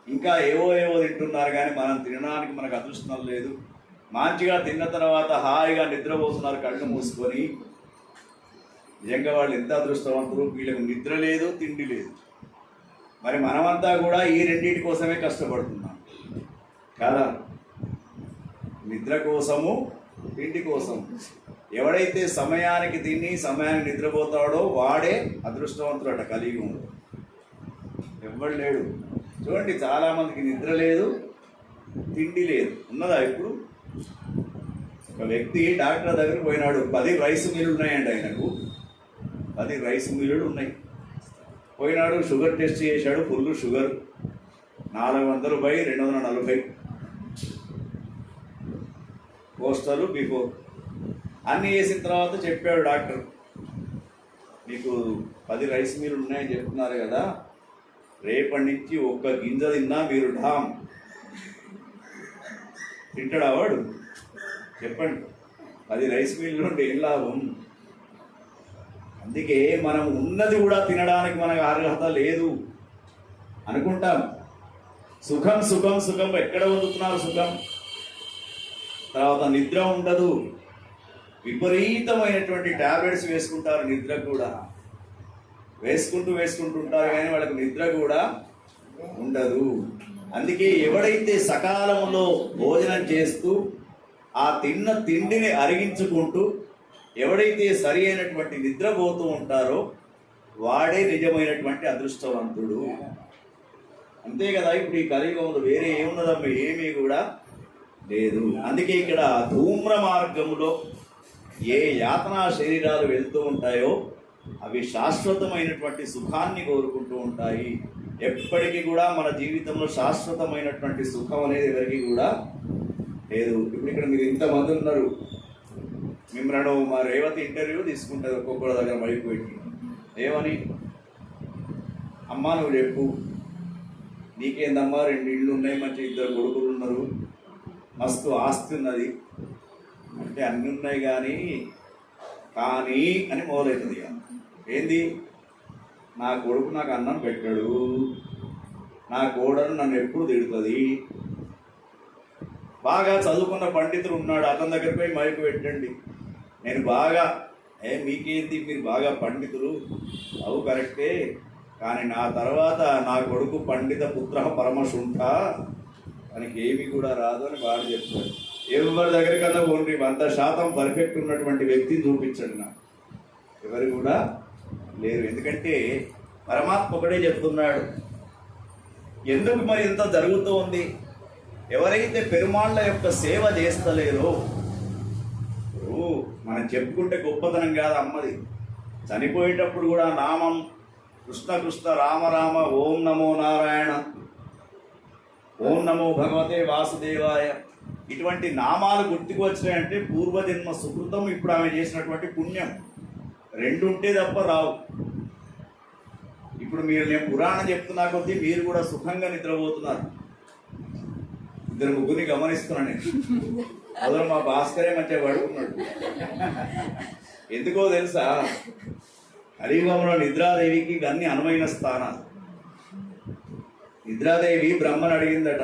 ఇంకా ఏవో తింటున్నారు. కానీ మనం తినడానికి మనకు అదృష్టం లేదు. మంచిగా తిన్న తర్వాత హాయిగా నిద్రపోతున్నారు కళ్ళు మూసుకొని. నిజంగా వాళ్ళు ఎంత అదృష్టవంతులు, వీళ్ళకి నిద్ర లేదు, తిండి లేదు. మరి మనమంతా కూడా ఈ రెండింటి కోసమే కష్టపడుతున్నాం కదా, నిద్ర కోసము, తిండి కోసం. ఎవడైతే సమయానికి తిని సమయానికి నిద్రపోతాడో వాడే అదృష్టవంతుడట కలియుగంలో. ఎవ్వడు లేడు. చూడండి, చాలామందికి నిద్ర లేదు, తిండి లేదు. ఉన్నదా? ఇప్పుడు ఒక వ్యక్తి డాక్టర్ దగ్గరికి పోయినాడు. 10 రైస్ మిల్లులు ఉన్నాయండి ఆయనకు, 10 రైస్ మిల్లులు ఉన్నాయి. పోయినాడు, షుగర్ టెస్ట్ చేశాడు, ఫుల్ షుగర్ 400/240 పోస్టలు బిఫోర్ అన్నీ వేసిన తర్వాత చెప్పాడు డాక్టర్, మీకు 10 రైస్ మిల్లులు ఉన్నాయని చెప్తున్నారు కదా, రేపటి నుంచి ఒక్క గింజ తిన్నా మీరు ఢామ్. తింటాడా వాడు? చెప్పండి. 10 రైస్ మిల్లులు ఉంటే ఏం లాభం? అందుకే మనం ఉన్నది కూడా తినడానికి మనకు అర్హత లేదు అనుకుంటాం. సుఖం సుఖం సుఖం ఎక్కడ పొందుతున్నారు? సుఖం. తర్వాత నిద్ర ఉండదు, విపరీతమైనటువంటి టాబ్లెట్స్ వేసుకుంటారు. నిద్ర కూడా వేసుకుంటుంటారు కానీ వాళ్ళకి నిద్ర కూడా ఉండదు. అందుకే ఎవడైతే సకాలంలో భోజనం చేస్తూ ఆ తిన్న తిండిని అరిగించుకుంటూ ఎవడైతే సరి అయినటువంటి నిద్రపోతూ ఉంటారో వాడే నిజమైనటువంటి అదృష్టవంతుడు. అంతే కదా. ఇప్పుడు ఈ కలియుగంలో వేరే ఏమున్నదమ్మా? ఏమీ కూడా లేదు. అందుకే ఇక్కడ ధూమ్ర మార్గంలో ఏ యాతనా శరీరాలు వెళ్తూ ఉంటాయో అవి శాశ్వతమైనటువంటి సుఖాన్ని కోరుకుంటూ ఉంటాయి. ఎప్పటికీ కూడా మన జీవితంలో శాశ్వతమైనటువంటి సుఖం అనేది ఎవరికి కూడా లేదు. ఇప్పుడు ఇక్కడ మీరు ఇంతమంది ఉన్నారు, మిమ్మల్ని మా రేవతి ఇంటర్వ్యూ తీసుకుంటుంది ఒక్కొక్కరి దగ్గర మైకు పెట్టి. ఏమని? అమ్మా నువ్వు చెప్పు, నీకేందమ్మా 2 ఇళ్ళు ఉన్నాయి, మంచి 2 కొడుకులు ఉన్నారు, మస్తు ఆస్తి ఉన్నది అంటే అన్నీ ఉన్నాయి కానీ అని మొదలవుతుంది. ఏంది? నా కొడుకు నాకు అన్నం పెట్టాడు, నా కోడలు నన్ను ఎప్పుడు తిడుతుంది, బాగా చదువుకున్న పండితుడు ఉన్నాడు, అతని దగ్గర పోయి మైకు పెట్టండి. నేను బాగా మీకేంటి, మీరు బాగా పండితులు, అవు కరెక్టే, కానీ నా తర్వాత నా కొడుకు పండిత పుత్ర పరమశుంఠ, మనకి ఏమీ కూడా రాదు అని వాడు చెప్తాడు. ఎవరి దగ్గరికన్నా ఓన్లీ 100% పర్ఫెక్ట్ ఉన్నటువంటి వ్యక్తిని చూపించండి. నాకు ఎవరు కూడా లేరు. ఎందుకంటే పరమాత్మ ఒకడే చెప్తున్నాడు. ఎందుకు మరి ఇంత జరుగుతూ ఉంది? ఎవరైతే పెరుమాళ్ళ యొక్క సేవ చేస్తలేరో, మనం చెప్పుకుంటే గొప్పతనం కాదు అమ్మది. చనిపోయేటప్పుడు కూడా నామం కృష్ణ కృష్ణ రామ రామ ఓం నమో నారాయణ ఓం నమో భగవతే వాసుదేవాయ ఇటువంటి నామాలు గుర్తుకు వచ్చినాయంటే పూర్వజన్మ సుకృతం, ఇప్పుడు ఆమె చేసినటువంటి పుణ్యం. రెండు ఉంటే తప్ప రావు. ఇప్పుడు నేను పురాణం చెప్తున్నా కొద్దీ మీరు కూడా సుఖంగా నిద్రపోతున్నారు. ఇద్దరు ముగ్గురిని గమనిస్తున్నాను నేను. అందులో మా భాస్కరే మంచిగా పడుకున్నాడు. ఎందుకో తెలుసా, కలియుగంలో నిద్రాదేవికి అన్ని అనువైన స్థానాలు. నిద్రాదేవి బ్రహ్మను అడిగిందట,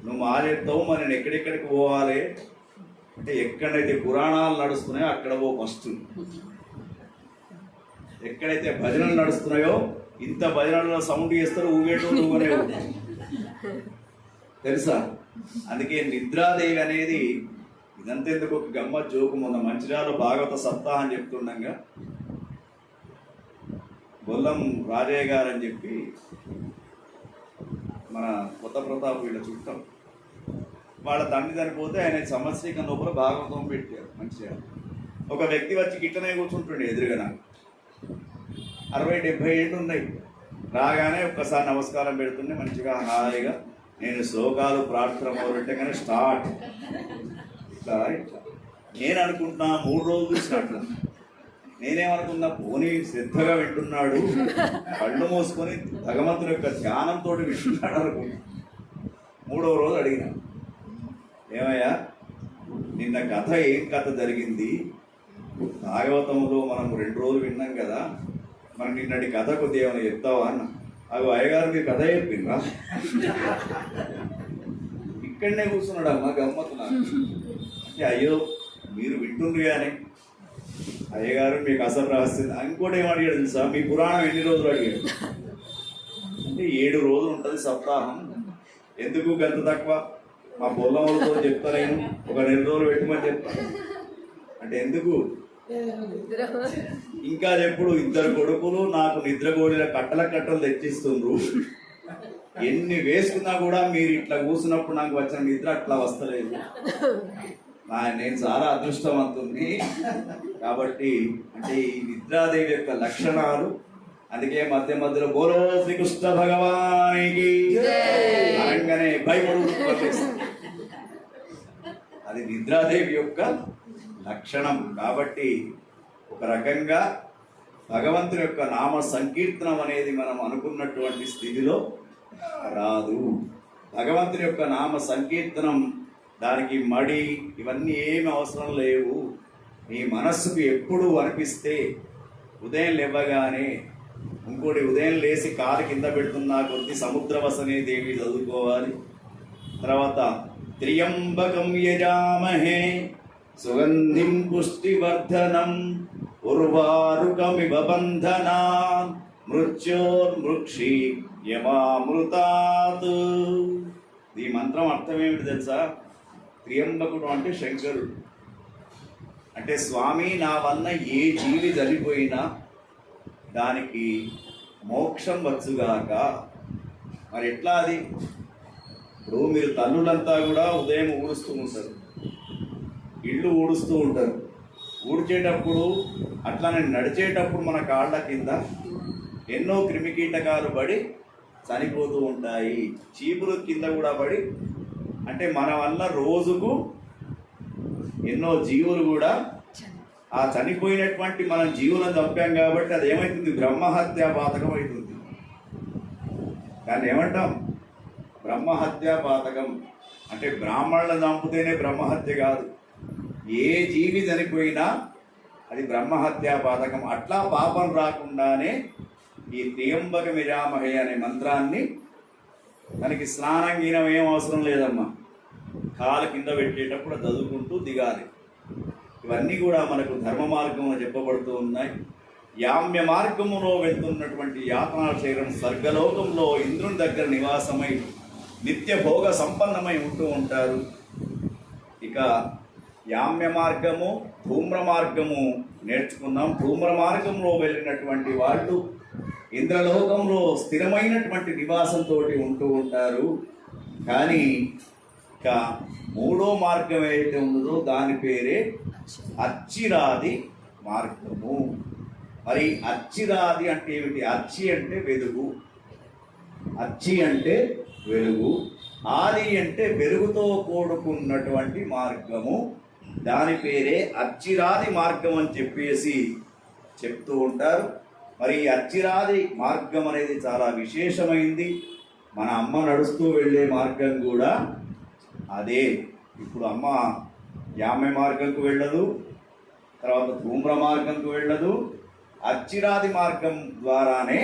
నువ్వు మానేస్తావు, మరి నేను ఎక్కడెక్కడికి పోవాలి అంటే, ఎక్కడైతే పురాణాలు నడుస్తున్నాయో అక్కడ పో ఫస్ట్. ఎక్కడైతే భజనలు నడుస్తున్నాయో, ఇంత భజనలో సౌండ్ చేస్తారు, ఊగేటోళ్ళు ఊగనే తెలుసా. అందుకే నిద్రాదేవి అనేది ఇదంతా ఎందుకు ఒక గమ్మత్ జోకు. మొన్న మంచిర్యాలలో భాగవత సప్తాహం చెప్తుండగా బొల్లం రాజయ్య గారు అని చెప్పి మన కొత్త ప్రతాప్ వీళ్ళ చుట్టం, వాళ్ళ తండ్రి చనిపోతే ఆయన సంవత్సరీకం లోపల భాగవతం పెట్టారు మంచిగా. ఒక వ్యక్తి వచ్చి గిట్టనే కూర్చుంటుండే ఎదురుగా. నాకు 60-70 ఏళ్ళు ఉన్నాయి. రాగానే ఒక్కసారి నమస్కారం పెడుతుండే మంచిగా హాయిగా. నేను శ్లోకాలు ప్రార్థన మొదలుపెట్టే కానీ స్టార్ట్ ఇట్లా ఇట్లా. నేను అనుకుంటున్నా 3 రోజులు చూసినట్లా. నేనేమనుకున్నా, పోనీ శ్రద్ధగా వింటున్నాడు, కళ్ళు మూసుకొని భగవంతుని యొక్క ధ్యానంతో వింటున్నాడు అనుకుంటా. 3వ రోజు అడిగిన, ఏమయ్యా నిన్న కథ ఏం కథ జరిగింది? భాగవతంలో మనం 2 రోజులు విన్నాం కదా, మనం నిన్నటి కథ కొద్దిగా ఏమైనా చెప్తావా అన్న. అవి అయ్యగారు మీరు కథ చెప్పిండ్రా? ఇక్కడనే కూర్చున్నాడు అమ్మ గమ్మత్తున్నా. అంటే అయ్యో మీరు వింటుండ్రు కానీ అయ్యగారు మీకు అసలు రాస్తుంది. ఇంకోటి ఏమడిగాడు తెలుసా, మీ పురాణం ఎన్ని రోజులు అడిగాడు అంటే 7 రోజులు ఉంటుంది సప్తాహం. ఎందుకు గంత తక్కువ? మా పొల్లములతో చెప్తా, నేను ఒక 2 రోజులు పెట్టుమని చెప్తాను అంటే ఎందుకు? ఇంకా చెప్పుడు, 2 కొడుకులు నాకు నిద్రగోడిన కట్టలు తెచ్చిస్తుండ్రు. ఎన్ని వేసుకున్నా కూడా మీరు ఇట్లా కూర్చున్నప్పుడు నాకు వచ్చిన నిద్ర అట్లా వస్తలేదు. నేను చాలా అదృష్టవంతుని కాబట్టి. అంటే ఈ నిద్రాదేవి యొక్క లక్షణాలు. అందుకే మధ్య మధ్యలో బోలో శ్రీకృష్ణ భగవానికి అనగానే భయపడు. అది నిద్రాదేవి యొక్క లక్షణం. కాబట్టి ఒక రకంగా భగవంతుని యొక్క నామ సంకీర్తనం అనేది మనం అనుకున్నటువంటి స్థితిలో రాదు. భగవంతుని యొక్క నామ సంకీర్తనం, దానికి మడి ఇవన్నీ ఏమి అవసరం లేవు. నీ మనస్సుకు ఎప్పుడు అనిపిస్తే ఉదయం లేవగానే, ఇంకోటి ఉదయం లేచి కారు కింద పెడుతున్నా కొద్ది సముద్రవసనే దేవి చదువుకోవాలి. తర్వాత త్ర్యంబకం యజామహే సుగంధిం పుష్టివర్ధనం ఉర్వారుకమివ బంధనాన్ మృత్యోర్మృక్షి యమామృతాత్. ఈ మంత్రం అర్థం ఏమిటి తెలుసా? త్ర్యంబకుడు అంటే శంకరుడు. అంటే స్వామి, నా వల్ల ఏ జీవి చనిపోయినా దానికి మోక్షం వచ్చుగాక. మరి ఎట్లా అది? ఇప్పుడు మీరు తల్లులంతా కూడా ఉదయం ఊడుస్తూ ఉంటారు, ఇళ్ళు ఊడుస్తూ ఉంటారు. ఊడ్చేటప్పుడు అట్లానే నడిచేటప్పుడు మన కాళ్ళ కింద ఎన్నో క్రిమికీటకాలు పడి చనిపోతూ ఉంటాయి. చీపురు కింద కూడా పడి, అంటే మన వల్ల రోజుకు ఎన్నో జీవులు కూడా ఆ చనిపోయినటువంటి మనం జీవులను చంపాం కాబట్టి అది ఏమవుతుంది? బ్రహ్మహత్యా పాతకం అవుతుంది. దాన్ని ఏమంటాం? బ్రహ్మహత్యా పాతకం. అంటే బ్రాహ్మణులను చంపితేనే బ్రహ్మహత్య కాదు, ఏ జీవి చనిపోయినా అది బ్రహ్మహత్యా పాతకం. అట్లా పాపం రాకుండానే ఈ త్ర్యంబక విరామహే అనే మంత్రాన్ని, దానికి స్నానం గీనం ఏం అవసరం లేదమ్మా, కాలు కింద పెట్టేటప్పుడు చదువుకుంటూ దిగాలి. ఇవన్నీ కూడా మనకు ధర్మ మార్గంలో చెప్పబడుతూ ఉన్నాయి. యామ్య మార్గములో వెళ్తున్నటువంటి యాతనా శరీరం స్వర్గలోకంలో ఇంద్రుని దగ్గర నివాసమై నిత్య భోగ సంపన్నమై ఉంటూ ఉంటారు. ఇక యామ్య మార్గము, ధూమ్ర మార్గము నేర్చుకున్నాం. ధూమ్ర మార్గంలో వెళ్ళినటువంటి వాళ్ళు ఇంద్రలోకంలో స్థిరమైనటువంటి నివాసంతో ఉంటూ ఉంటారు. కానీ ఇక 3వ మార్గం ఏదైతే ఉన్నదో దాని పేరే అచ్చిరాది మార్గము. మరి అచ్చిరాది అంటే ఏమిటి? అచ్చి అంటే వెలుగు, అచ్చి అంటే వెలుగు, ఆది అంటే వెలుగుతో కూడుకున్నటువంటి మార్గము. దాని పేరే అచ్చిరాది మార్గం అని చెప్పేసి చెప్తూ ఉంటారు. మరి ఈ అచ్చిరాది మార్గం అనేది చాలా విశేషమైంది. మన అమ్మ నడుస్తూ వెళ్ళే మార్గం కూడా అదే. ఇప్పుడు అమ్మ యామ్య మార్గంకు వెళ్ళదు, తర్వాత ధూమ్ర మార్గంకు వెళ్ళదు. అచ్చిరాది మార్గం ద్వారానే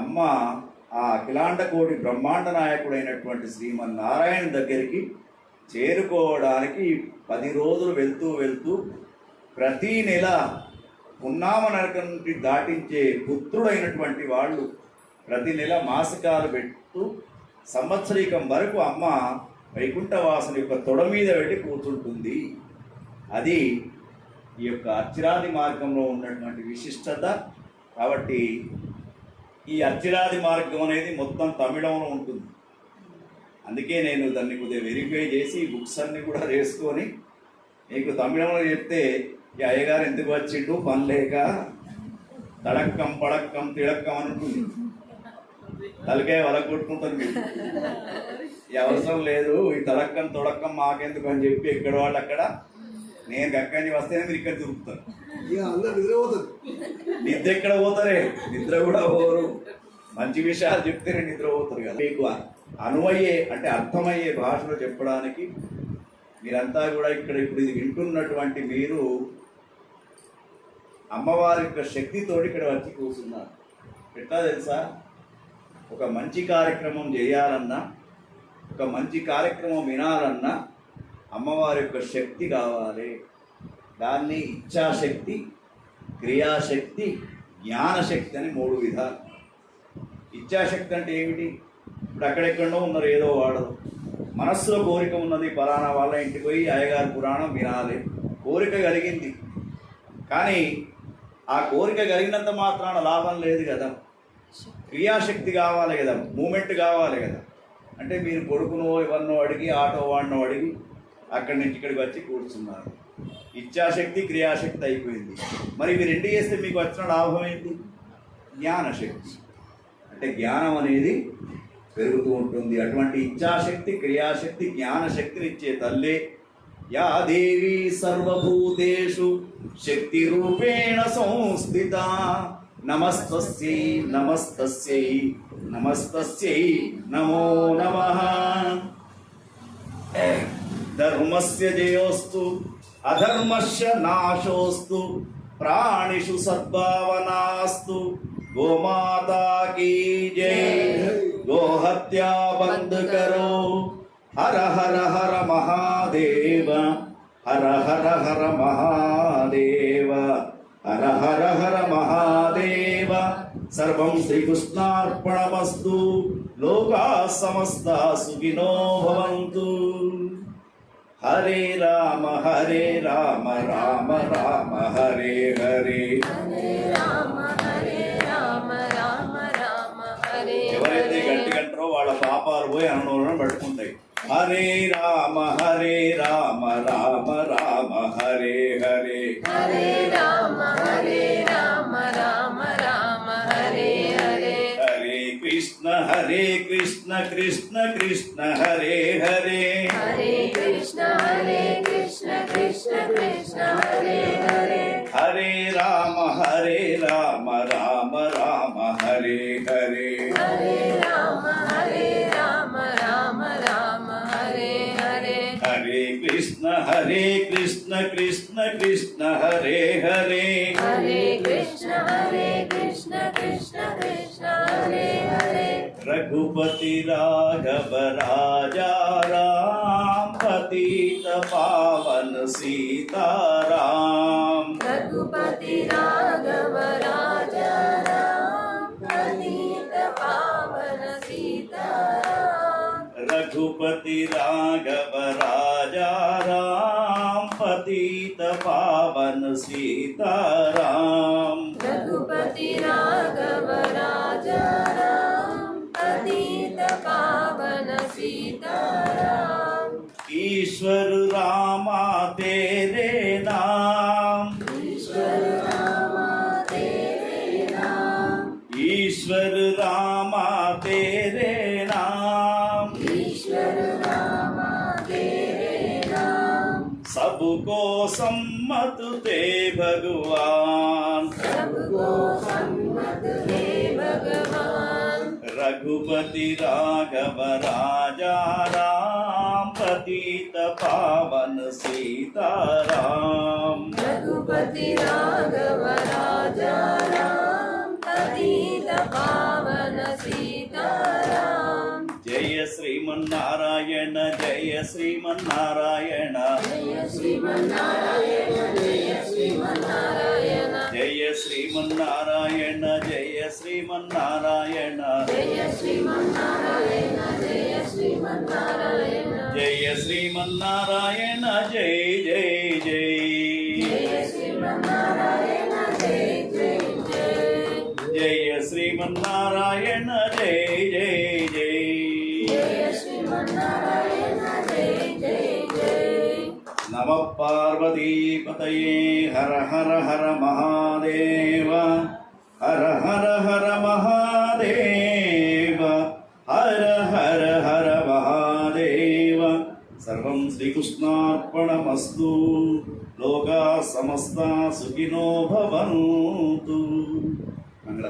అమ్మ ఆ అఖిలాండ కోటి బ్రహ్మాండ నాయకుడైనటువంటి శ్రీమన్నారాయణ దగ్గరికి చేరుకోవడానికి 10 రోజులు వెళ్తూ వెళ్తూ ప్రతీ నెల పున్నామ నరకం నుండి దాటించే పుత్రుడైనటువంటి వాళ్ళు ప్రతి నెల మాసికాలు పెడుతూ సంవత్సరీకం వరకు అమ్మ వైకుంఠవాసుని యొక్క తొడ మీద వెళ్ళి కూర్చుంటుంది. అది ఈ యొక్క అచ్చిరాది మార్గంలో ఉన్నటువంటి విశిష్టత. కాబట్టి ఈ అచ్చిరాది మార్గం అనేది మొత్తం తమిళంలో ఉంటుంది. అందుకే నేను దాన్ని కొద్దిగా వెరిఫై చేసి బుక్స్ అన్ని కూడా వేసుకొని మీకు తమిళంలో చెప్తే ఈ అయ్యగారు ఎందుకు వచ్చిండు పని లేక తడక్కం పడక్కం తిడక్కం అని ఉంటుంది. తలకాయ వలగొట్టుకుంటుంది. మీకు ఈ అవసరం లేదు, ఈ తడక్కం తొడక్కం మాకెందుకు అని చెప్పి ఎక్కడ వాళ్ళు అక్కడ, నేను అక్కడి నుంచి వస్తేనే మీరు ఇక్కడ దొరుకుతారు. నిద్ర ఎక్కడ పోతారే? నిద్ర కూడా పోరు. మంచి విషయాలు చెప్తేనే నిద్ర పోతారు కదా. మీకు అనువయ్యే అంటే అర్థమయ్యే భాషలో చెప్పడానికి మీరంతా కూడా ఇక్కడ ఇప్పుడు ఇది వింటున్నటువంటి మీరు అమ్మవారి యొక్క శక్తితోటి ఇక్కడ వచ్చి కూర్చున్నారు. ఎట్లా తెలుసా? ఒక మంచి కార్యక్రమం చేయాలన్నా, ఒక మంచి కార్యక్రమం వినాలన్నా అమ్మవారి యొక్క శక్తి కావాలి. దాన్ని ఇచ్ఛాశక్తి, క్రియాశక్తి, జ్ఞానశక్తి అని 3 విధాలు. ఇచ్ఛాశక్తి అంటే ఏమిటి? ఇప్పుడు అక్కడెక్కడో ఉన్నారు, ఏదో వాడు మనస్సులో కోరిక ఉన్నది, పలానా వాళ్ళ ఇంటికి పోయి అయ్యగారి పురాణం వినాలి, కోరిక కలిగింది. కానీ ఆ కోరిక కలిగినంత మాత్రాన లాభం లేదు కదా. క్రియాశక్తి కావాలి కదా, మూమెంట్ కావాలి కదా. అంటే మీరు కొడుకునో ఎవరినో అడిగి, ఆటో వాడినో అడిగి అక్కడి నుంచి ఇక్కడికి వచ్చి కూర్చున్నారు. ఇచ్ఛాశక్తి, క్రియాశక్తి అయిపోయింది. మరి ఇవి 2 చేస్తే మీకు వచ్చిన లాభం ఏంటి? జ్ఞానశక్తి. అంటే జ్ఞానం అనేది పెరుగుతూ ఉంటుంది. అటువంటి ఇచ్ఛాశక్తి, క్రియాశక్తి, జ్ఞానశక్తిని ఇచ్చే తల్లే యా దేవి సర్వభూతేషు శక్తి రూపేణ సంస్థిత. నమస్తస్యై నమస్తస్యై నమస్తస్యై నమో నమః. ధర్మస్య జయోస్తు అధర్మస్య నాశోస్తు ప్రాణిషు సద్భావనాస్తు. గోమాతా కీ జై. గోహత్యా బంద్ కరో. హర హర హర మహాదేవ, హర హర హర మహాదేవ, హర హర హర మహాదేవ. సర్వం శ్రీకృష్ణార్పణమస్తు. లోకా సమస్తా సుఖినో భవంతు. హరే రామ రామ రామ హరే హరే. ఎవరైతే గట్టి గంటారో వాళ్ళ పాపాలు పోయి అనుభవం పట్టుకుంటాయి. హరే రామ రామ రామ హరే హరే. హరే రామ రామ రామ హరే హరే. హరే కృష్ణ కృష్ణ కృష్ణ హరే హరే. హరే కృష్ణ కృష్ణ కృష్ణ హరే హరే. హరే రామ రామ రామ హరే హరే. హరే రామ రామ హరే హరే. హరే కృష్ణ కృష్ణ కృష్ణ హరే హరే. హరే కృష్ణ కృష్ణ కృష్ణ హరే హరే. రఘుపతి రాఘవ రాజా రామ పతిత పావన సీతారాం. రఘుపతి రాఘవ రాజా రామ పతిత పావన సీతారాం. రఘుపతి రాఘవ రాజా రామ పతిత పావన సీతారాం. రఘుపతి రాఘవ రాజా రామ పతిత పావన సీతారాం. ईश्वर रामा तेरे नाम ईश्वर रामा तेरे नाम, सबको सम्मत ते भगवान, रघुपति राघव राजा राम, पतित पावन सीताराम। रघुपति राघव राजा राम, पतित पावन सीताराम। जय श्रीमन्नारायण जय श्रीमन्नारायण, जय श्रीमन्नारायण जय श्रीमन्नारायण, जय श्रीमन्नारायण जय श्रीमन्नारायण, जय श्रीमन्नारायण जय श्रीमन्नारायण, जय श्रीमन्नारायण जय जय जय, जय श्रीमन्नारायण जय जय जय, जय श्रीमन्नारायण जय जय जय, जय श्रीमन्नारायण जय जय जय। नमः पार्वतीपतये हर हर हर महादेव, हर हर हर महादेव, हर हर हर महादेव। सर्वं श्रीकृष्णार्पणमस्तु, लोकाः समस्ता सुखिनो भवन्तु। मंगళ